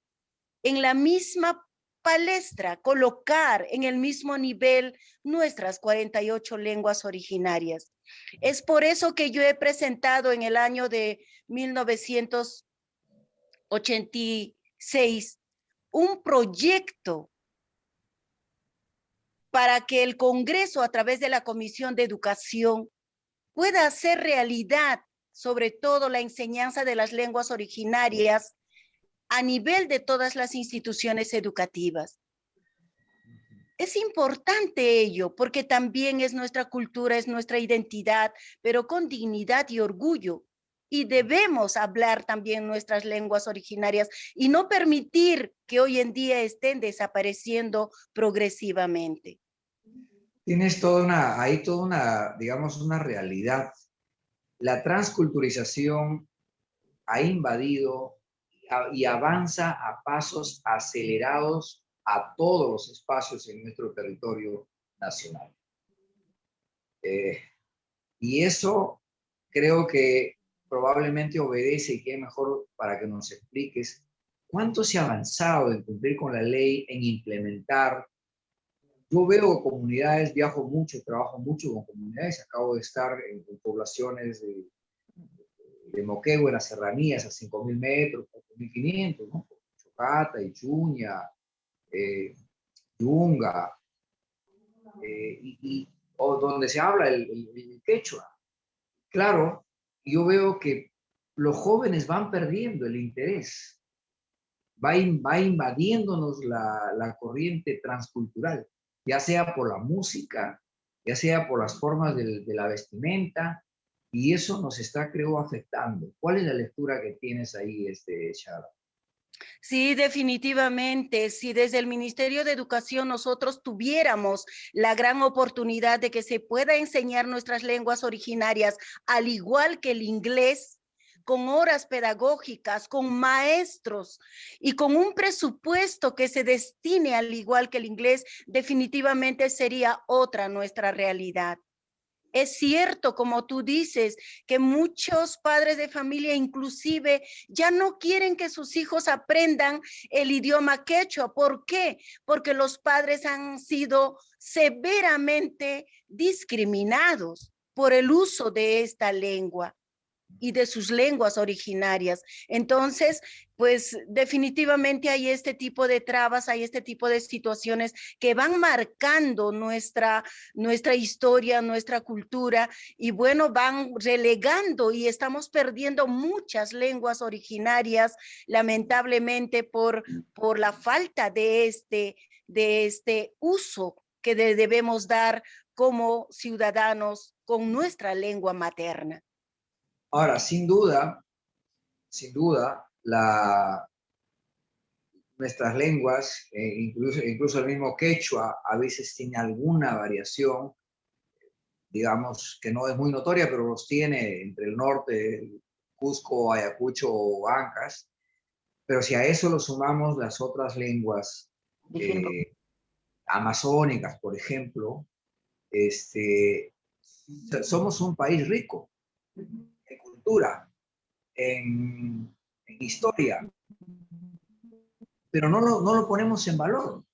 en la misma palestra, colocar en el mismo nivel nuestras 48 lenguas originarias. Es por eso que yo he presentado en el año de 1986 un proyecto para que el Congreso, a través de la Comisión de Educación, pueda hacer realidad, sobre todo la enseñanza de las lenguas originarias a nivel de todas las instituciones educativas. Es importante ello, porque también es nuestra cultura, es nuestra identidad, pero con dignidad y orgullo. Y debemos hablar también nuestras lenguas originarias y no permitir que hoy en día estén desapareciendo progresivamente. Tienes toda una, digamos, una realidad. La transculturización ha invadido y avanza a pasos acelerados a todos los espacios en nuestro territorio nacional. Y eso creo que probablemente obedece, y qué mejor para que nos expliques cuánto se ha avanzado en cumplir con la ley, en implementar. Yo veo comunidades, viajo mucho, trabajo mucho con comunidades, acabo de estar en poblaciones de Moquegua, en las serranías, a 5.000 metros, 4.500, ¿no? Chocata, Ichuña, Yunga, o donde se habla el quechua. Claro, yo veo que los jóvenes van perdiendo el interés, va invadiéndonos la corriente transcultural, ya sea por la música, ya sea por las formas de la vestimenta, y eso nos está, creo, afectando. ¿Cuál es la lectura que tienes ahí, Shara? Sí, definitivamente. Si desde el Ministerio de Educación nosotros tuviéramos la gran oportunidad de que se pueda enseñar nuestras lenguas originarias, al igual que el inglés, con horas pedagógicas, con maestros y con un presupuesto que se destine al igual que el inglés, definitivamente sería otra nuestra realidad. Es cierto, como tú dices, que muchos padres de familia inclusive ya no quieren que sus hijos aprendan el idioma quechua. ¿Por qué? Porque los padres han sido severamente discriminados por el uso de esta lengua y de sus lenguas originarias. Entonces, pues definitivamente hay este tipo de trabas, hay este tipo de situaciones que van marcando nuestra historia, nuestra cultura, y bueno, van relegando y estamos perdiendo muchas lenguas originarias, lamentablemente por la falta de este uso que debemos dar como ciudadanos con nuestra lengua materna. Ahora, sin duda, nuestras lenguas, incluso el mismo quechua, a veces tiene alguna variación, digamos, que no es muy notoria, pero los tiene entre el norte, Cusco, Ayacucho o Ancash. Pero si a eso lo sumamos las otras lenguas amazónicas, por ejemplo, somos un país rico en cultura, en historia, pero no lo ponemos en valor.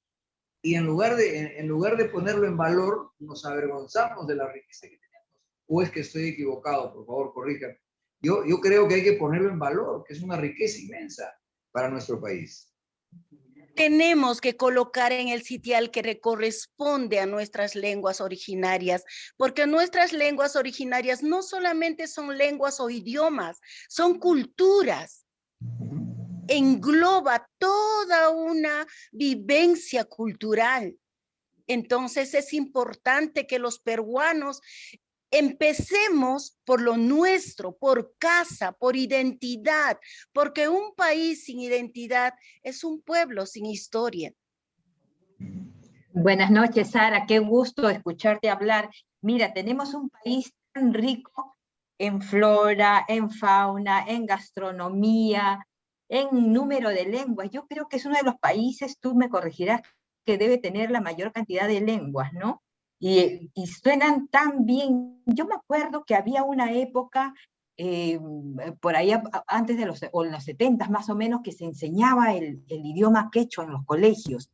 Y en lugar de ponerlo en valor, nos avergonzamos de la riqueza que tenemos. ¿O es que estoy equivocado? Por favor, corríjame. Yo creo que hay que ponerlo en valor, que es una riqueza inmensa para nuestro país. Tenemos que colocar en el sitial que le corresponde a nuestras lenguas originarias, porque nuestras lenguas originarias no solamente son lenguas o idiomas, son culturas. Engloba toda una vivencia cultural. Entonces es importante que los peruanos empecemos por lo nuestro, por casa, por identidad, porque un país sin identidad es un pueblo sin historia. Buenas noches, Sara, qué gusto escucharte hablar. Mira, tenemos un país tan rico en flora, en fauna, en gastronomía, en número de lenguas. Yo creo que es uno de los países, tú me corregirás, que debe tener la mayor cantidad de lenguas, ¿no? Y suenan tan bien. Yo me acuerdo que había una época por ahí antes de o en los 70 más o menos, que se enseñaba el idioma quechua en los colegios,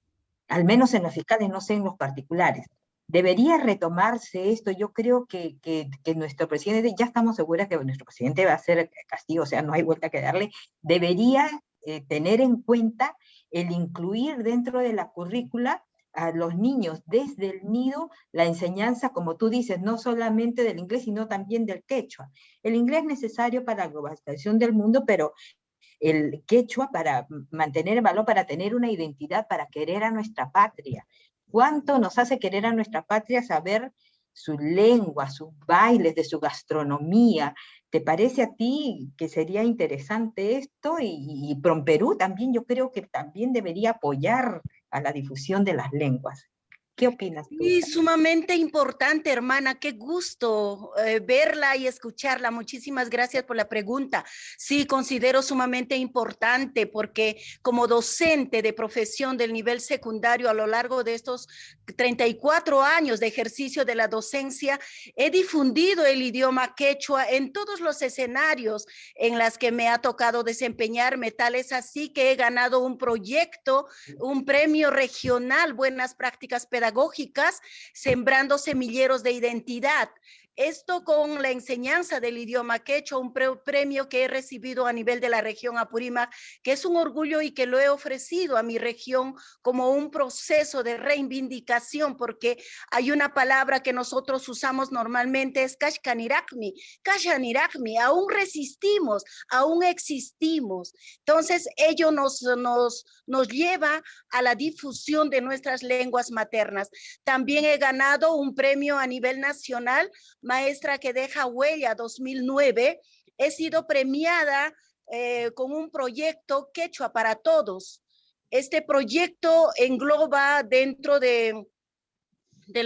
al menos en los fiscales, no sé en los particulares. Debería retomarse esto. Yo creo que nuestro presidente, ya estamos seguras que nuestro presidente va a hacer castigo, o sea, no hay vuelta que darle, debería tener en cuenta el incluir dentro de la currícula a los niños desde el nido la enseñanza, como tú dices, no solamente del inglés, sino también del quechua. El inglés es necesario para la globalización del mundo, pero el quechua para mantener el valor, para tener una identidad, para querer a nuestra patria. ¿Cuánto nos hace querer a nuestra patria saber su lengua, sus bailes, de su gastronomía? ¿Te parece a ti que sería interesante esto? Y PROMPERÚ también, yo creo que también debería apoyar a la difusión de las lenguas. ¿Qué opinas tú? Y sumamente importante, hermana. Qué gusto verla y escucharla. Muchísimas gracias por la pregunta. Sí, considero sumamente importante porque como docente de profesión del nivel secundario a lo largo de estos 34 años de ejercicio de la docencia, he difundido el idioma quechua en todos los escenarios en los que me ha tocado desempeñarme. Tal es así que he ganado un proyecto, un premio regional, Buenas Prácticas Pedagógicas, Sembrando Semilleros de Identidad. Esto con la enseñanza del idioma quechua, un premio que he recibido a nivel de la región Apurímac, que es un orgullo y que lo he ofrecido a mi región como un proceso de reivindicación, porque hay una palabra que nosotros usamos normalmente, es kashkanirakmi, kashanirakmi, aún resistimos, aún existimos. Entonces, ello nos lleva a la difusión de nuestras lenguas maternas. También he ganado un premio a nivel nacional, Maestra que Deja Huella 2009. He sido premiada con un proyecto Quechua para Todos. Este proyecto engloba dentro del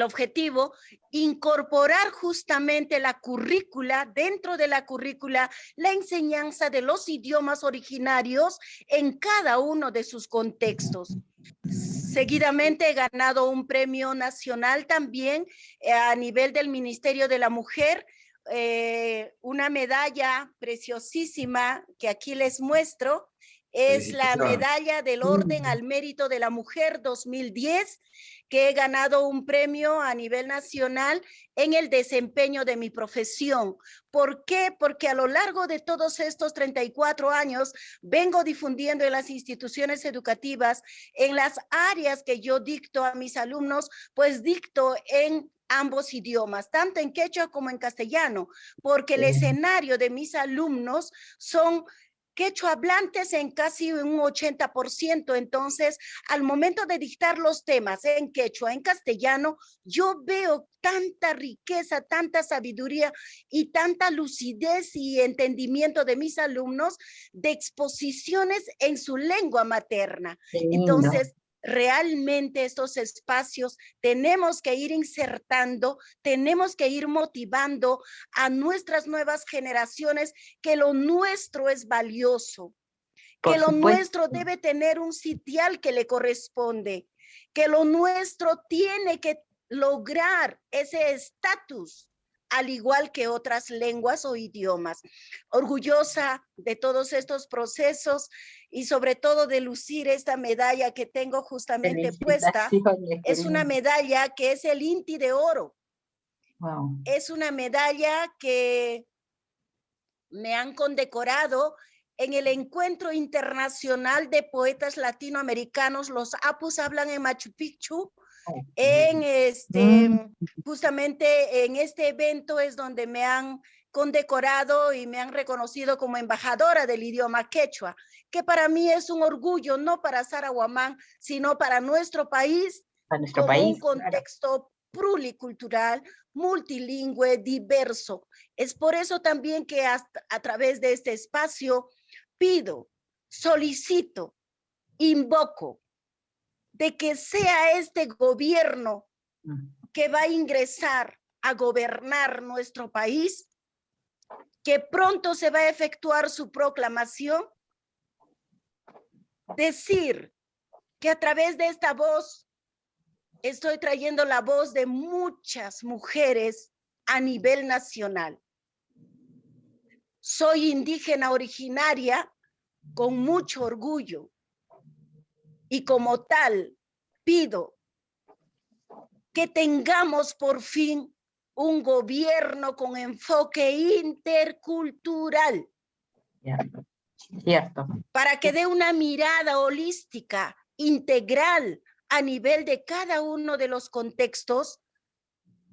objetivo incorporar justamente la currícula, dentro de la currícula, la enseñanza de los idiomas originarios en cada uno de sus contextos. Seguidamente he ganado un premio nacional también a nivel del Ministerio de la Mujer, una medalla preciosísima que aquí les muestro. Es la medalla del Orden al Mérito de la Mujer 2010, que he ganado un premio a nivel nacional en el desempeño de mi profesión. ¿Por qué? Porque a lo largo de todos estos 34 años vengo difundiendo en las instituciones educativas, en las áreas que yo dicto a mis alumnos, pues dicto en ambos idiomas, tanto en quechua como en castellano, porque el escenario de mis alumnos son quechua hablantes en casi un 80%. Entonces, al momento de dictar los temas en quechua, en castellano, yo veo tanta riqueza, tanta sabiduría y tanta lucidez y entendimiento de mis alumnos de exposiciones en su lengua materna. Entonces, realmente estos espacios tenemos que ir insertando, tenemos que ir motivando a nuestras nuevas generaciones que lo nuestro es valioso, que lo nuestro debe tener un sitial que le corresponde, que lo nuestro tiene que lograr ese estatus al igual que otras lenguas o idiomas. Orgullosa de todos estos procesos y sobre todo de lucir esta medalla que tengo justamente puesta. Es una medalla que es el INTI de oro. Wow. Es una medalla que me han condecorado en el Encuentro Internacional de Poetas Latinoamericanos. Los Apus hablan en Machu Picchu. Justamente en este evento es donde me han condecorado y me han reconocido como embajadora del idioma quechua, que para mí es un orgullo, no para Sarawamán, sino para nuestro país, un contexto pluricultural, multilingüe, diverso. Es por eso también que a través de este espacio pido, solicito, invoco de que sea este gobierno que va a ingresar a gobernar nuestro país, que pronto se va a efectuar su proclamación, decir que a través de esta voz estoy trayendo la voz de muchas mujeres a nivel nacional. soy indígena originaria con mucho orgullo y como tal pido que tengamos por fin un gobierno con enfoque intercultural. Cierto. Para que dé una mirada holística, integral, a nivel de cada uno de los contextos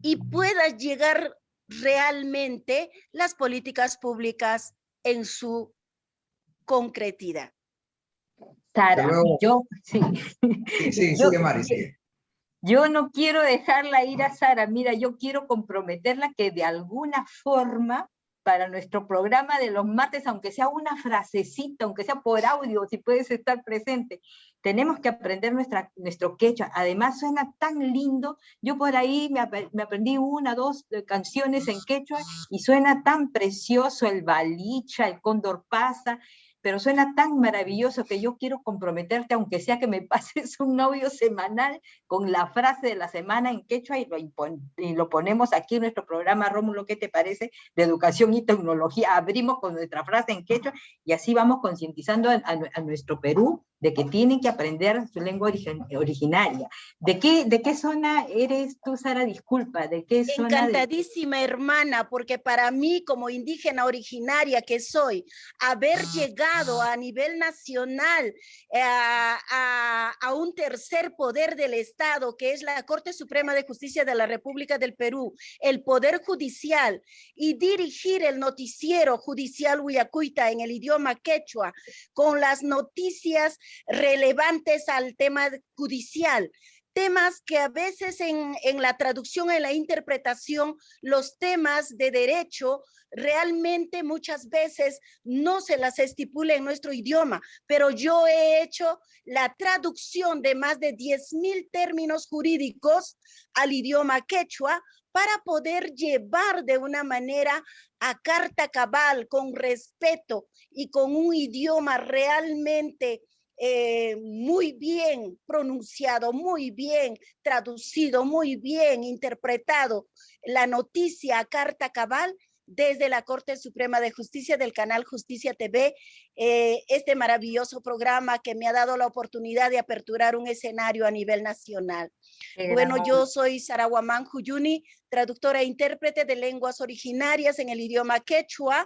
y pueda llegar realmente las políticas públicas en su concretidad. Sara, yo, sí. Sí, sigue Mari, sigue. Yo no quiero dejarla ir a Sara, mira, yo quiero comprometerla que de alguna forma para nuestro programa de los martes, aunque sea una frasecita, aunque sea por audio, si puedes estar presente, tenemos que aprender nuestro quechua. Además suena tan lindo, yo por ahí me aprendí 1, 2 canciones en quechua y suena tan precioso el balicha, el cóndor pasa, pero suena tan maravilloso que yo quiero comprometerte, aunque sea que me pases un audio semanal con la frase de la semana en quechua y lo ponemos aquí en nuestro programa. Rómulo, ¿qué te parece? De educación y tecnología. Abrimos con nuestra frase en quechua y así vamos concientizando a nuestro Perú de que tienen que aprender su lengua originaria. ¿De qué zona eres tú, Sara? Disculpa, ¿de qué zona? Encantadísima, hermana, porque para mí, como indígena originaria que soy, haber llegado a nivel nacional a un tercer poder del Estado, que es la Corte Suprema de Justicia de la República del Perú, el Poder Judicial, y dirigir el noticiero judicial Huyacuita en el idioma quechua, con las noticias relevantes al tema judicial, temas que a veces en la traducción, en la interpretación, los temas de derecho realmente muchas veces no se las estipula en nuestro idioma, pero yo he hecho la traducción de más de 10,000 términos jurídicos al idioma quechua para poder llevar de una manera a carta cabal, con respeto y con un idioma realmente muy bien pronunciado, muy bien traducido, muy bien interpretado, la noticia a carta cabal desde la Corte Suprema de Justicia del canal Justicia TV, este maravilloso programa que me ha dado la oportunidad de aperturar un escenario a nivel nacional. Bueno, yo soy Sara Guamán Juyuni, traductora e intérprete de lenguas originarias en el idioma quechua.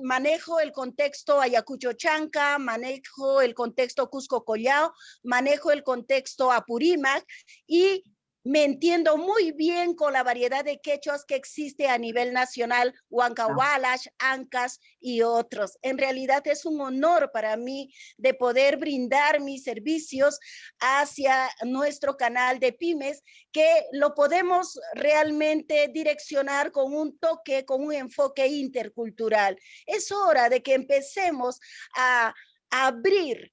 Manejo el contexto Ayacucho Chanca, manejo el contexto Cusco Collao, manejo el contexto Apurímac y me entiendo muy bien con la variedad de quechuas que existe a nivel nacional, Huancawalash, Ancas y otros. En realidad es un honor para mí de poder brindar mis servicios hacia nuestro canal de pymes, que lo podemos realmente direccionar con un toque, con un enfoque intercultural. Es hora de que empecemos a abrir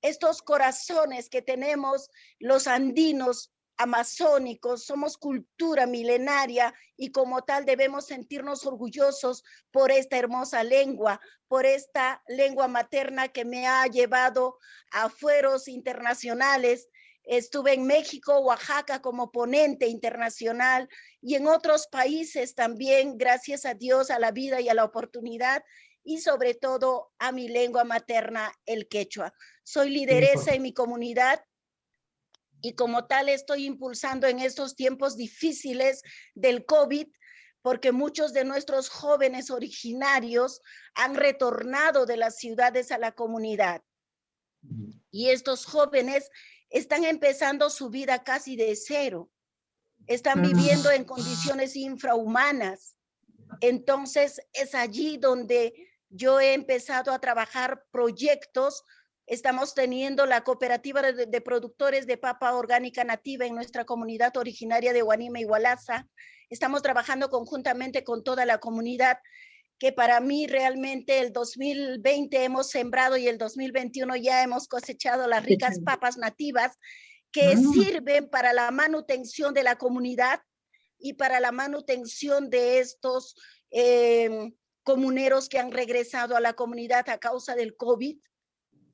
estos corazones que tenemos los andinos amazónicos, somos cultura milenaria y como tal debemos sentirnos orgullosos por esta hermosa lengua, por esta lengua materna que me ha llevado a fueros internacionales. Estuve en México, Oaxaca como ponente internacional y en otros países también, gracias a Dios, a la vida y a la oportunidad y sobre todo a mi lengua materna, el quechua. Soy lideresa en mi comunidad y como tal estoy impulsando en estos tiempos difíciles del COVID, porque muchos de nuestros jóvenes originarios han retornado de las ciudades a la comunidad. Y estos jóvenes están empezando su vida casi de cero. Están viviendo en condiciones infrahumanas. Entonces es allí donde yo he empezado a trabajar proyectos. Estamos teniendo la cooperativa de productores de papa orgánica nativa en nuestra comunidad originaria de Guanima y Hualaza. Estamos trabajando conjuntamente con toda la comunidad, que para mí realmente el 2020 hemos sembrado y el 2021 ya hemos cosechado las ricas papas nativas que sirven para la manutención de la comunidad y para la manutención de estos comuneros que han regresado a la comunidad a causa del COVID,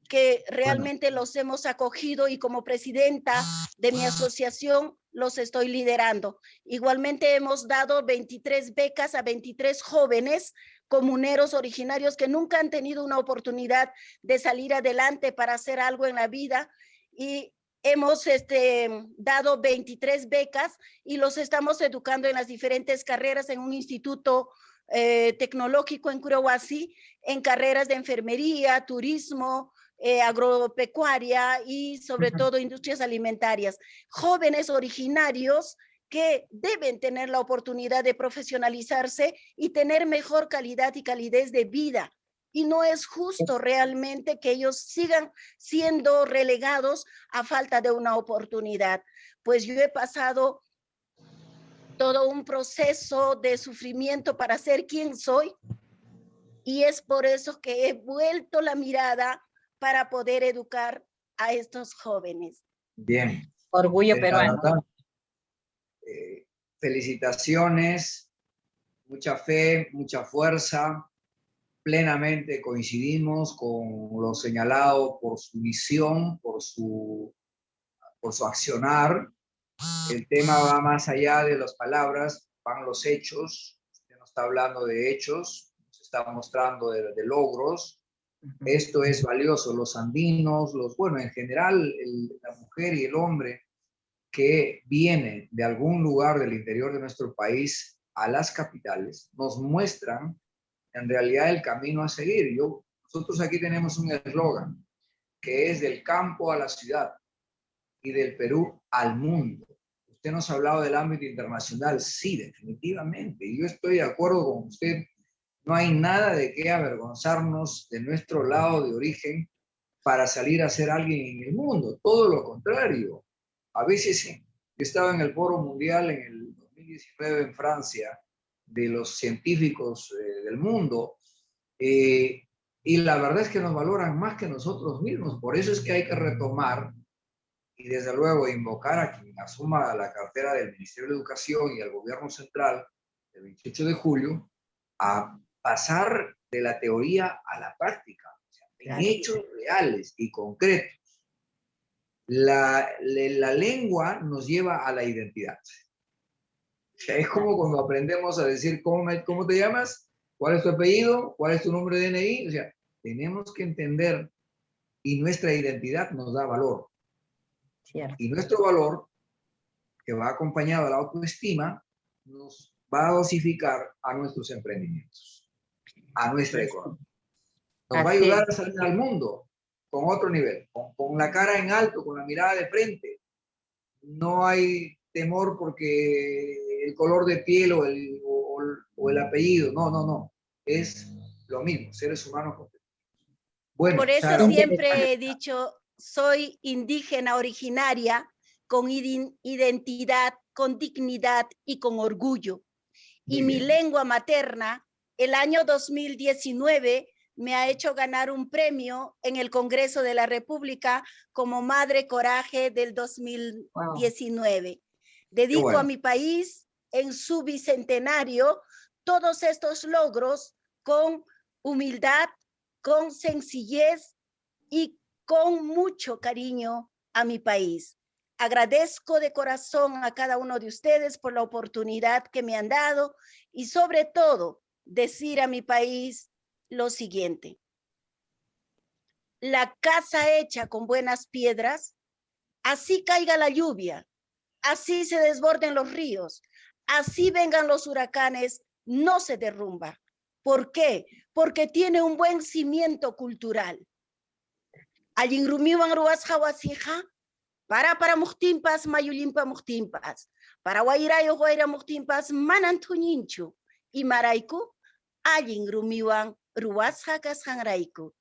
que realmente los hemos acogido y como presidenta de mi asociación los estoy liderando. Igualmente hemos dado 23 becas a 23 jóvenes comuneros originarios que nunca han tenido una oportunidad de salir adelante para hacer algo en la vida, y hemos dado 23 becas y los estamos educando en las diferentes carreras en un instituto tecnológico en Curohuasi, en carreras de enfermería, turismo, agropecuaria y sobre todo industrias alimentarias. Jóvenes originarios que deben tener la oportunidad de profesionalizarse y tener mejor calidad y calidez de vida. Y no es justo realmente que ellos sigan siendo relegados a falta de una oportunidad. Pues yo he pasado todo un proceso de sufrimiento para ser quien soy, y es por eso que he vuelto la mirada para poder educar a estos jóvenes. Bien. Orgullo La peruano. verdad, felicitaciones, mucha fe, mucha fuerza. Plenamente coincidimos con lo señalado por su visión, por su accionar. El tema va más allá de las palabras, van los hechos. Usted no está hablando de hechos, se está mostrando de logros. Esto es valioso. Los andinos, bueno, en general, la mujer y el hombre que viene de algún lugar del interior de nuestro país a las capitales, nos muestran en realidad el camino a seguir. Nosotros aquí tenemos un eslogan que es del campo a la ciudad y del Perú al mundo. Usted nos ha hablado del ámbito internacional. Sí, definitivamente. Y yo estoy de acuerdo con usted. No hay nada de qué avergonzarnos de nuestro lado de origen para salir a ser alguien en el mundo. Todo lo contrario. A veces yo estaba en el Foro Mundial en el 2019 en Francia, de los científicos del mundo, y la verdad es que nos valoran más que nosotros mismos. Por eso es que hay que retomar y desde luego invocar a quien asuma la cartera del Ministerio de Educación y al gobierno central el 28 de julio a pasar de la teoría a la práctica, o sea, en hechos reales y concretos. La lengua nos lleva a la identidad. O sea, es como cuando aprendemos a decir cómo te llamas, cuál es tu apellido, cuál es tu número de DNI. O sea, tenemos que entender, y nuestra identidad nos da valor. Cierto. Y nuestro valor, que va acompañado de la autoestima, nos va a dosificar a nuestros emprendimientos, a nuestra economía. Nos va a ayudar a salir al mundo con otro nivel, con la cara en alto, con la mirada de frente. No hay temor porque el color de piel o el apellido. No, no, no. Es lo mismo, seres humanos. Bueno, por eso Sara, siempre he dicho, soy indígena originaria con identidad, con dignidad y con orgullo. Y mi lengua materna, el año 2019, me ha hecho ganar un premio en el Congreso de la República como Madre Coraje del 2019. Wow. Dedico a mi país en su bicentenario todos estos logros con humildad, con sencillez y con mucho cariño a mi país. Agradezco de corazón a cada uno de ustedes por la oportunidad que me han dado y sobre todo decir a mi país lo siguiente. La casa hecha con buenas piedras, así caiga la lluvia, así se desborden los ríos, así vengan los huracanes, no se derrumba. ¿Por qué? Porque tiene un buen cimiento cultural. Allinrumiwan ruas hawasija, para muhtimpas, mayulimpa muhtimpas, para guairayo guaira muhtimpas, manantuñinchu, y maraiku, allinrumiwan ruas hakas hanraiku.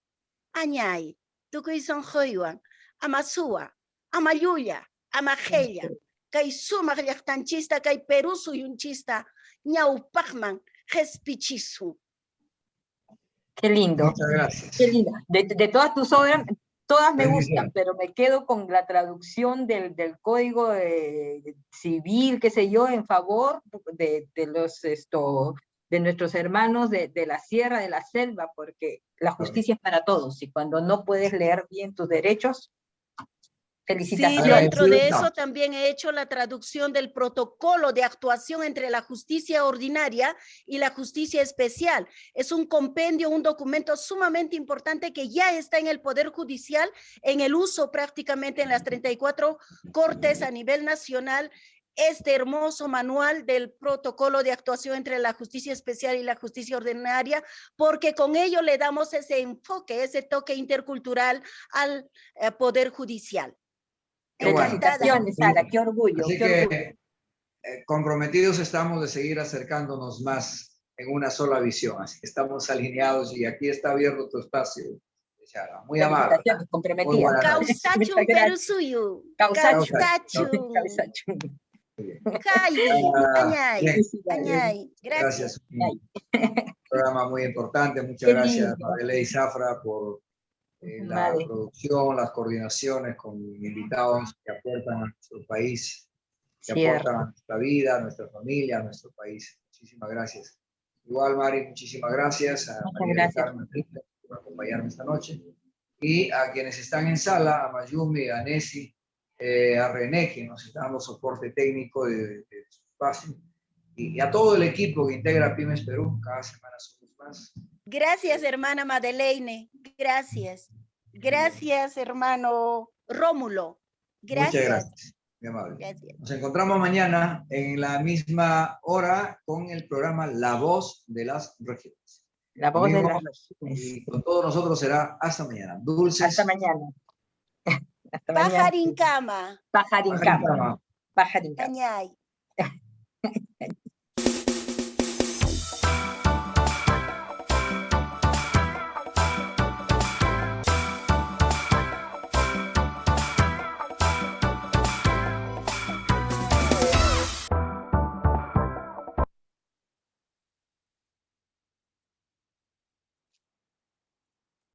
Añay, tukuy son hoywan, amasua, amayuya, amajella, kay sumaq llaqtanchista, kay Perú suyunchista, ñawpaqman jespichisu. Qué lindo. Muchas gracias. Qué lindo. De todas tus obras, todas me gustan, pero me quedo con la traducción del código civil, qué sé yo, en favor de nuestros hermanos de la sierra, de la selva, porque la justicia es para todos, y cuando no puedes leer bien tus derechos, Sí, Felicitaciones. dentro de Agradecidos eso también he hecho la traducción del protocolo de actuación entre la justicia ordinaria y la justicia especial. Es un compendio, un documento sumamente importante que ya está en el Poder Judicial, en el uso prácticamente en las 34 cortes a nivel nacional. Este hermoso manual del protocolo de actuación entre la justicia especial y la justicia ordinaria, porque con ello le damos ese enfoque, ese toque intercultural al Poder Judicial. Qué bueno. Felicitaciones, Sara, qué orgullo, Así qué orgullo. que comprometidos estamos de seguir acercándonos más en una sola visión. Así que estamos alineados y aquí está abierto tu espacio, Chara. Muy amable. Felicitaciones, Muy comprometida. buenas noches. Causachum Muchas gracias. perusuyu. Causachum. Causachum. Causachum. Cayi. Añay. Bien, Añay. gracias. Gracias. Un programa muy importante. Muchas Qué gracias, lindo. Madeleine Zafra, por la Madre. producción, las coordinaciones con invitados que aportan a nuestro país, que Cierto. aportan a nuestra vida, a nuestra familia, a nuestro país. Muchísimas gracias. Igual, Mari, muchísimas gracias. A Muchas María del gracias. Carmen Rita por acompañarme esta noche. Y a quienes están en sala, a Mayumi, a Nessi, a René, que nos está dando soporte técnico de su espacio, y a todo el equipo que integra Pymes Perú. Cada semana somos más. Gracias, hermana Madeleine. Gracias. Gracias, hermano Rómulo. Muchas Gracias. gracias. Muy amable. Gracias. Nos encontramos mañana en la misma hora con el programa La Voz de las Regiones. La voz de Conmigo las regiones. y con todos nosotros será hasta mañana. Dulces. Hasta mañana. Hasta mañana. Pájaro en cama. Pájaro en cama. Pájaro en cama. Añay.